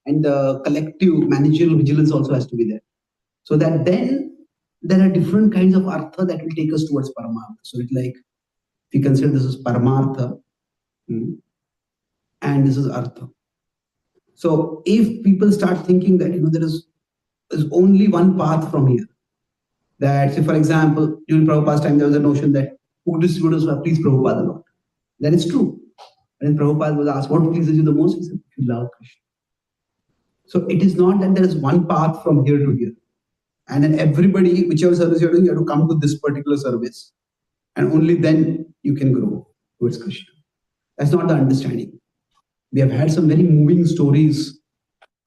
Speaker 1: and the collective managerial vigilance also has to be there. So that then there are different kinds of artha that will take us towards paramartha. So it's like, if you consider this is paramartha, and this is artha. So if people start thinking that there's only one path from here, that say for example during Prabhupada's time there was a notion that who distributors were please Prabhupada a lot. That is true. When Prabhupada was asked what pleases you the most, he said, you love Krishna. So it is not that there is one path from here to here. And then everybody, whichever service you're doing, you have to come to this particular service. And only then you can grow towards Krishna. That's not the understanding. We have had some very moving stories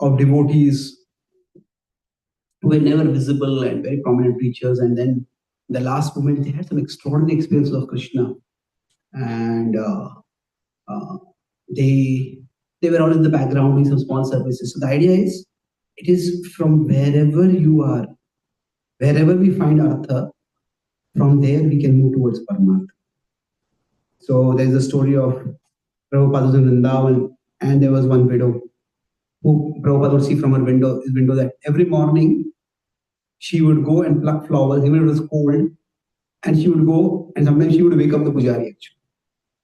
Speaker 1: of devotees who were never visible and very prominent preachers. And then in the last moment, they had some extraordinary experiences of Krishna. And they were all in the background doing some small services. So the idea is, it is from wherever you are, wherever we find artha, from there we can move towards Paramartha. So there's a story of Prabhupada was in Vrindavan, and there was one widow who Prabhupada would see from his window that every morning she would go and pluck flowers, even if it was cold, and she would go, and sometimes she would wake up the pujari actually,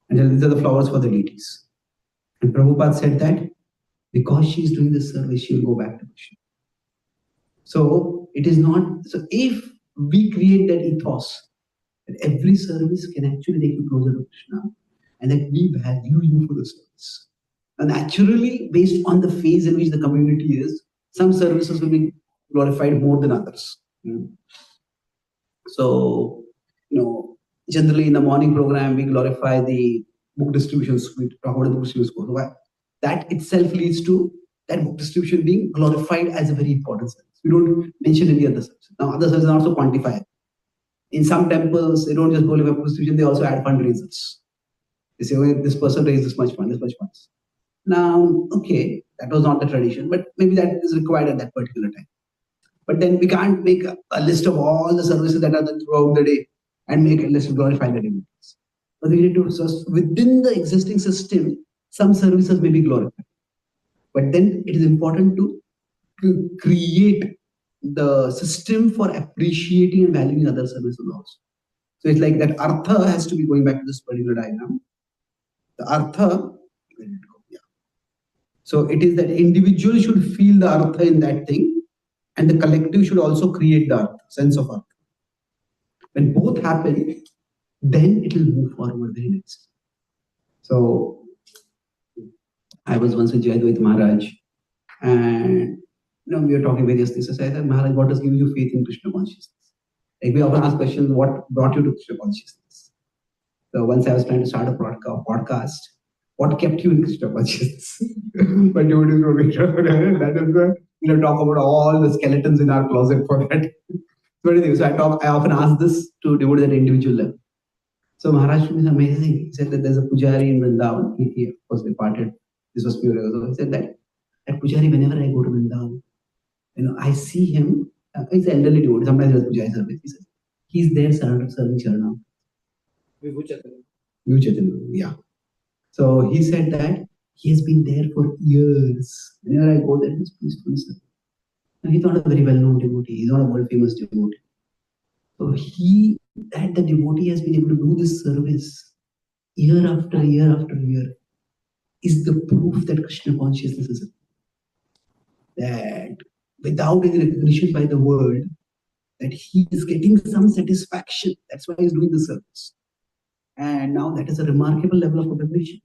Speaker 1: and tell, these are the flowers for the deities. And Prabhupada said that because she is doing this service, she will go back to Krishna. So it is not, so if we create that ethos, that every service can actually take you closer to Krishna, and that we value you for the service. And naturally, based on the phase in which the community is, some services will be glorified more than others. So, generally in the morning program, we glorify the book distribution suite, talk about the book distribution suite. That itself leads to that book distribution being glorified as a very important service. We don't mention any other service. Now, other services are also quantified. In some temples, they don't just glorify book distribution, they also add fundraisers. They say, well, this person raised this much fund, this much funds. Now, okay, that was not the tradition, but maybe that is required at that particular time. But then we can't make a list of all the services that are done throughout the day and make a list of glorified devotees. But we need to, within the existing system, some services may be glorified. But then it is important to create the system for appreciating and valuing other services also. So it's like that artha has to be, going back to this particular diagram. The artha, so it is that individual should feel the artha in that thing, and the collective should also create the artha, sense of artha. When both happen, then it will move forward very nicely. So I was once with Jayadvaita Maharaj, and we were talking various things. I said, Maharaj, what has given you faith in Krishna consciousness? Like we often ask questions, what brought you to Krishna consciousness? So once I was trying to start a podcast, what kept you in Krishna consciousness? But you would that is the, talk about all the skeletons in our closet for that. So I often ask this to devote at an individual level. So Maharaj is amazing. He said that there's a pujari in Vrindavan. He of course departed. This was few years ago. He said that pujari, whenever I go to Vrindavan, I see him. He's an elderly devotee. Sometimes he does pujari service. He says he's there serving Charan. Yeah. So he said that He has been there for years. Whenever I go there, he's peaceful. And he's not a very well-known devotee. He's not a world-famous devotee. So the devotee has been able to do this service year after year after year is the proof that Krishna consciousness is that without any recognition by the world, that he is getting some satisfaction. That's why he's doing the service. And now that is a remarkable level of recognition.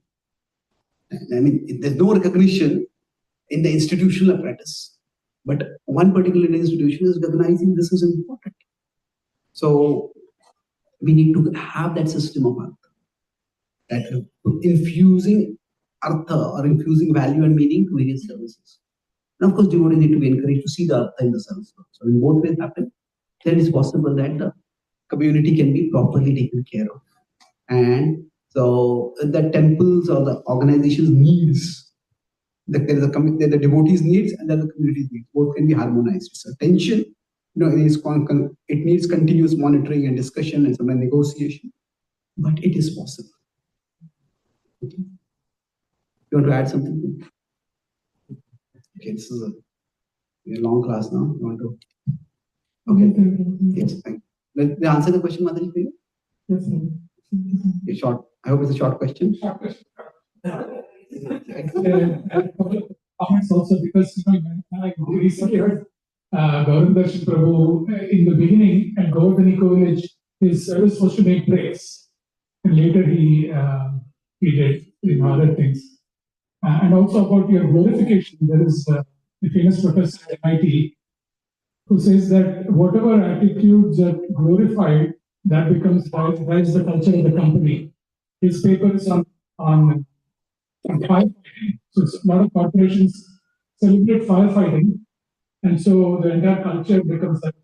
Speaker 1: I mean, there's no recognition in the institutional apparatus, but one particular institution is recognizing this is important. So we need to have that system of artha, that infusing artha or infusing value and meaning to various services. And of course, devotees need to be encouraged to see the artha in the service. So when both ways happen, then it's possible that the community can be properly taken care of. And so the temples or the organization's needs, the devotees' needs and then the community's needs, both can be harmonized. So tension, it needs continuous monitoring and discussion and sometimes negotiation, but it is possible. Okay. You want to add something? Okay, this is a long class now. You want to? Okay. Yes, thank you. Did I answer the question, Mataji, for you?
Speaker 4: Yes, sir.
Speaker 1: Okay, short. I hope it's a short question.
Speaker 5: Short question. Comments also because I recently heard Gaurav Darshan Prabhu in the beginning at Govardhani College, his service was to make praise, and later he did other things. And also about your glorification, there is a famous professor at MIT who says that whatever attitudes are glorified, that becomes drives the culture of the company. His paper is on firefighting. So a lot of corporations celebrate firefighting, and so the entire culture becomes that.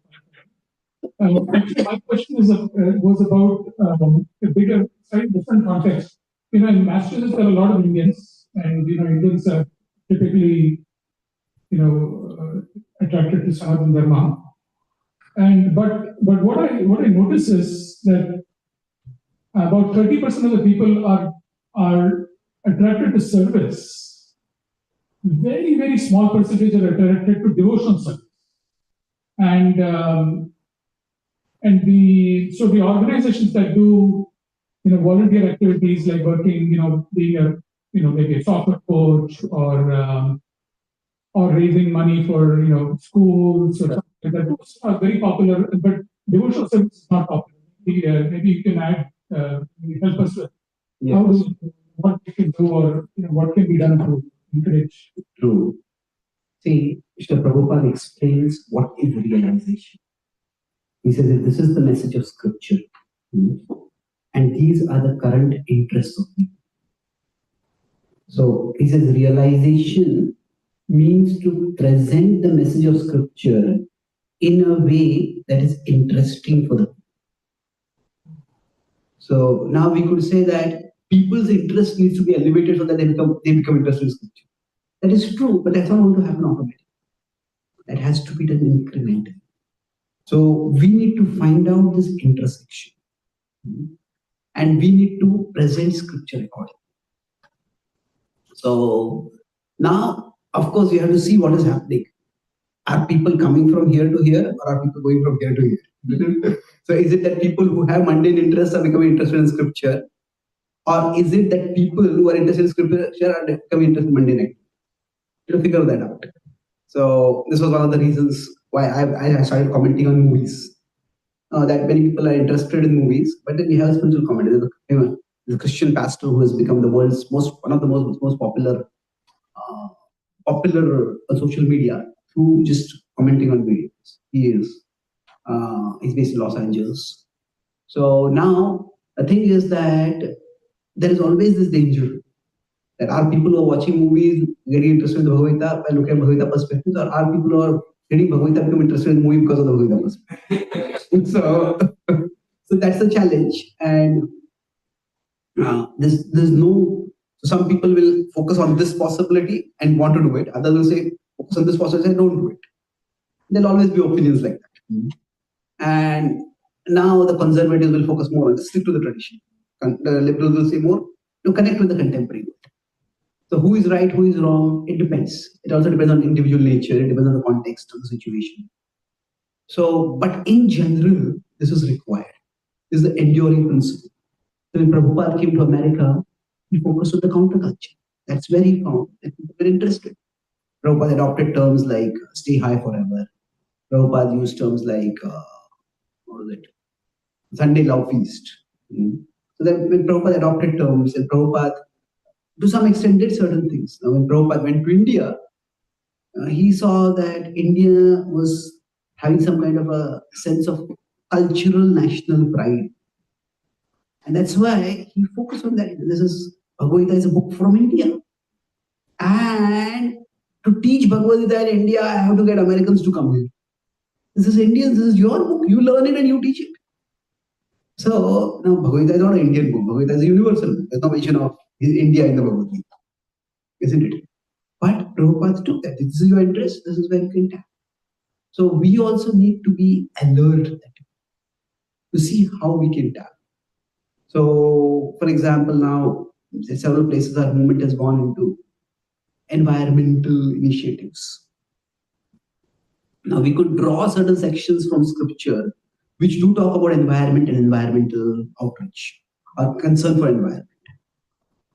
Speaker 5: Actually, my question was about a bigger, slightly different context. In Massachusetts, there are a lot of Indians, and Indians are typically, attracted to Sanatana Dharma. But what I notice is that about 30% of the people are attracted to service. Very, very small percentage are attracted to devotional service. And the organizations that do volunteer activities like working, being a maybe a soccer coach or raising money for schools or something like that, those are very popular, but devotional service is not popular. Maybe you can add, help us with what we can do or what can be done to encourage.
Speaker 1: True. See, Mr. Prabhupada explains what is realization. He says that this is the message of scripture, and these are the current interests of people. So he says realization means to present the message of scripture in a way that is interesting for the people. So now we could say that people's interest needs to be elevated so that they become interested in scripture. That is true, but that's not going to happen automatically. That has to be done incrementally. So we need to find out this intersection, and we need to present scripture accordingly. So now, of course, we have to see what is happening. Are people coming from here to here, or are people going from here to here? So is it that people who have mundane interests are becoming interested in scripture, or is it that people who are interested in scripture are becoming interested in mundane activity? To figure that out. So this was one of the reasons why I started commenting on movies. That many people are interested in movies, but then we have a spiritual commentator. There's a Christian pastor who has become the world's one of the most popular on social media through just commenting on videos. He's based in Los Angeles. So now the thing is that there is always this danger. There are people who are watching movies, getting interested in the Bhagavad-gita by looking at Bhagavad-gita perspectives, or are people who are reading Bhagavad-gita become interested in the movie because of the Bhagavad-gita perspective. So that's the challenge. And there's no. So some people will focus on this possibility and want to do it. Others will say focus on this possibility and don't do it. There'll always be opinions like that. And now the conservatives will focus more on stick to the tradition. The liberals will say more to connect with the contemporary world. So who is right, who is wrong, it depends. It also depends on individual nature, it depends on the context of the situation. So, but in general, this is required. This is the enduring principle. So when Prabhupada came to America, he focused on the counterculture. That's where he found that people were interested. Prabhupada adopted terms like stay high forever. Prabhupada used terms like, what was it? Sunday love feast. So then when Prabhupada adopted terms, and Prabhupada to some extent did certain things. Now when Prabhupada went to India, he saw that India was having some kind of a sense of cultural national pride. And that's why he focused on that. This is Bhagavad-gita is a book from India. And to teach Bhagavad-gita in India, I have to get Americans to come here. This is Indian, this is your book. You learn it and you teach it. So now Bhagavad-gita is not an Indian book. Bhagavad-gita is a universal book. There's no mention of India in the Bhagavad-gita. Isn't it? But Prabhupada took that. This is your interest, this is where you can tap. So we also need to be alert to see how we can tap. So, for example, now several places our movement has gone into environmental initiatives. Now we could draw certain sections from scripture which do talk about environment and environmental outreach or concern for environment.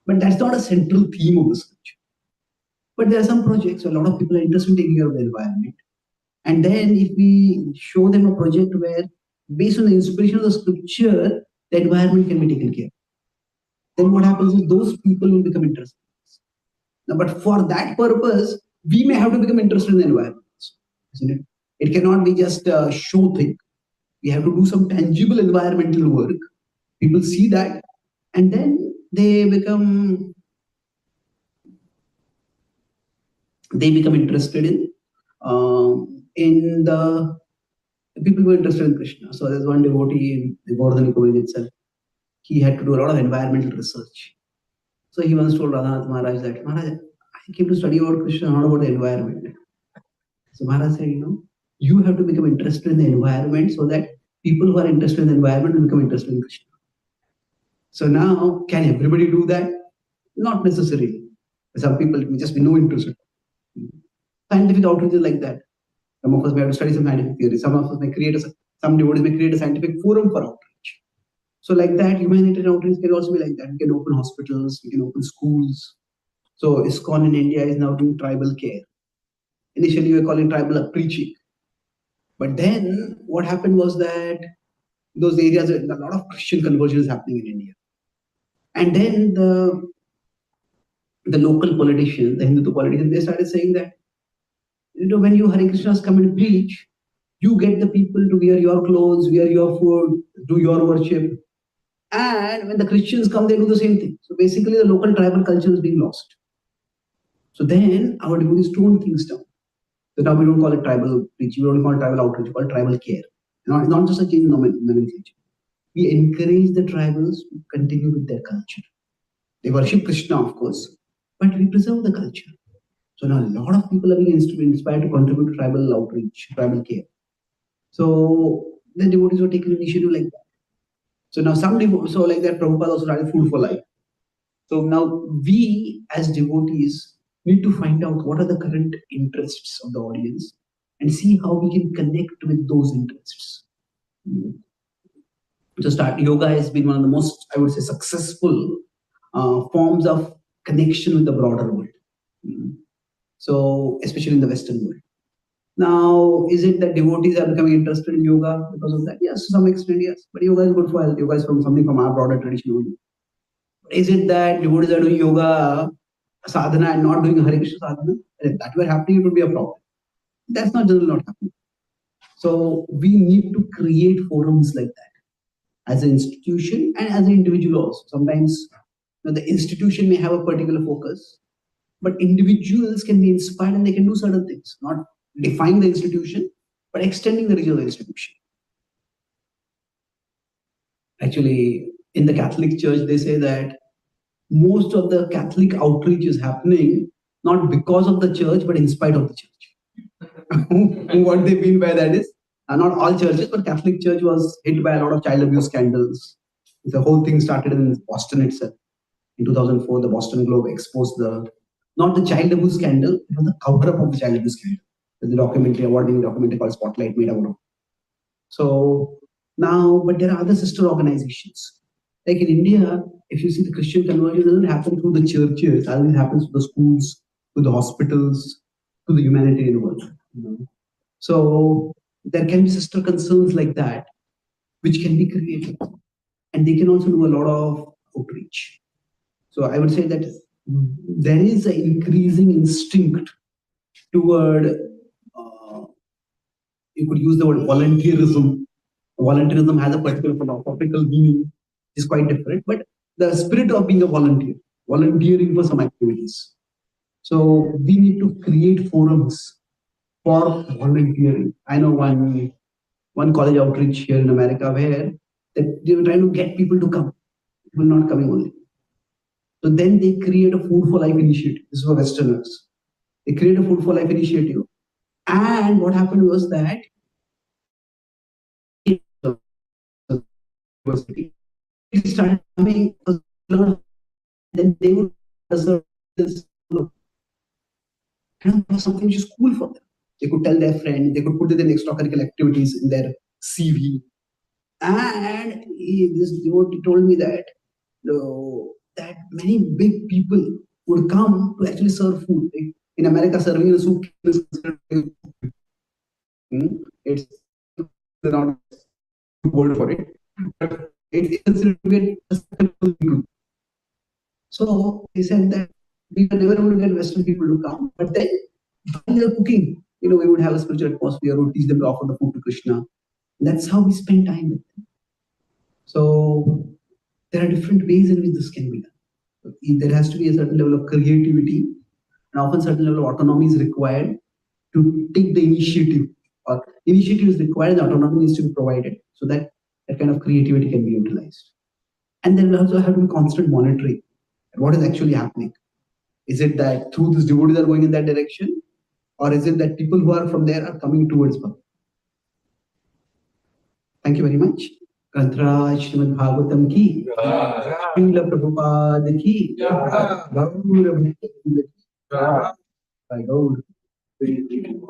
Speaker 1: But that's not a central theme of the scripture. But there are some projects where a lot of people are interested in taking care of the environment. And then if we show them a project where, based on the inspiration of the scripture, the environment can be taken care of, then what happens is those people will become interested. Now, but for that purpose, we may have to become interested in the environment, isn't it? It cannot be just a show thing. We have to do some tangible environmental work. People see that, and then they become interested in the people who are interested in Krishna. So there's one devotee in the Govardhan Village itself. He had to do a lot of environmental research. So he once told Radhanath Maharaj that, Maharaj, I came to study about Krishna, not about the environment. So Maharaj said, you have to become interested in the environment so that people who are interested in the environment will become interested in Krishna. So now, can everybody do that? Not necessarily. Some people may just be no interested. Scientific outreach is like that. Some of us may have to study some scientific theory. Some of us may some devotees may create a scientific forum for outreach. So like that, humanitarian outreach can also be like that. We can open hospitals, we can open schools. So ISKCON in India is now doing tribal care. Initially, we were calling tribal preaching. But then what happened was that those areas, a lot of Christian conversion is happening in India. And then the local politicians, the Hindu politicians, they started saying that, when you Hare Krishnas come and preach, you get the people to wear your clothes, wear your food, do your worship. And when the Christians come, they do the same thing. So basically, the local tribal culture is being lost. So then our devotees tone things down. So now we don't call it tribal preaching, we don't call it tribal outreach, we call it tribal care. Not just a change in nomenclature. We encourage the tribals to continue with their culture. They worship Krishna, of course, but we preserve the culture. So now a lot of people are being inspired to contribute to tribal outreach, tribal care. So the devotees were taking initiative like that. So now so like that, Prabhupada also started Food for Life. So now we as devotees need to find out what are the current interests of the audience and see how we can connect with those interests. Yoga has been one of the most, I would say, successful forms of connection with the broader world. So, especially in the Western world. Now, is it that devotees are becoming interested in yoga because of that? Yes, to some extent, yes. But yoga is good for health. Yoga is something from our broader tradition only. Is it that devotees are doing yoga sadhana and not doing Hare Krishna sadhana? If that were happening, it would be a problem. That's not generally not happening. So we need to create forums like that as an institution and as an individual also. Sometimes the institution may have a particular focus, but individuals can be inspired and they can do certain things, not define the institution, but extending the reach of the institution. Actually, in the Catholic Church, they say that most of the Catholic outreach is happening not because of the church, but in spite of the church. What they mean by that is, not all churches, but Catholic Church was hit by a lot of child abuse scandals. The whole thing started in Boston itself. In 2004, the Boston Globe exposed the not the child abuse scandal, it was the cover-up of the child abuse scandal. There's a documentary, award-winning documentary called Spotlight made out of. So now, but there are other sister organizations. Like in India, if you see the Christian conversion doesn't happen through the churches, it happens through the schools, through the hospitals, through the humanitarian world. So there can be sister concerns like that, which can be created. And they can also do a lot of outreach. So I would say that there is an increasing instinct toward, you could use the word volunteerism. Volunteerism has a particular philosophical meaning, is quite different, but the spirit of being a volunteer, volunteering for some activities. So we need to create forums for volunteering. I know one college outreach here in America where they were trying to get people to come, people not coming only. So then they create a Food for Life initiative. This is for Westerners. They create a Food for Life initiative. And what happened was that it started coming, then they would serve this something which is cool for them. They could tell their friend, they could put it in extracurricular activities in their CV. And this devotee told me that that many big people would come to actually serve food. Like in America, serving a soup is considered it's not a word for it, but it's considered to be a second good. So he said that we were never able to get Western people to come, but then while they're cooking, we would have a spiritual atmosphere, we would teach them to offer the food to Krishna. That's how we spend time with them. So there are different ways in which this can be done. There has to be a certain level of creativity, and often certain level of autonomy is required to take the initiative. Or initiative is required, the autonomy needs to be provided so that that kind of creativity can be utilized. And then we also have to be constant monitoring. What is actually happening? Is it that through these devotees are going in that direction? Or is it that people who are from there are coming towards Bhagavad? Thank you very much. Kantraj Srimad Bhagavatam ki, Srila Prabhupada ki, Gaur Bhakti ki, Gaur.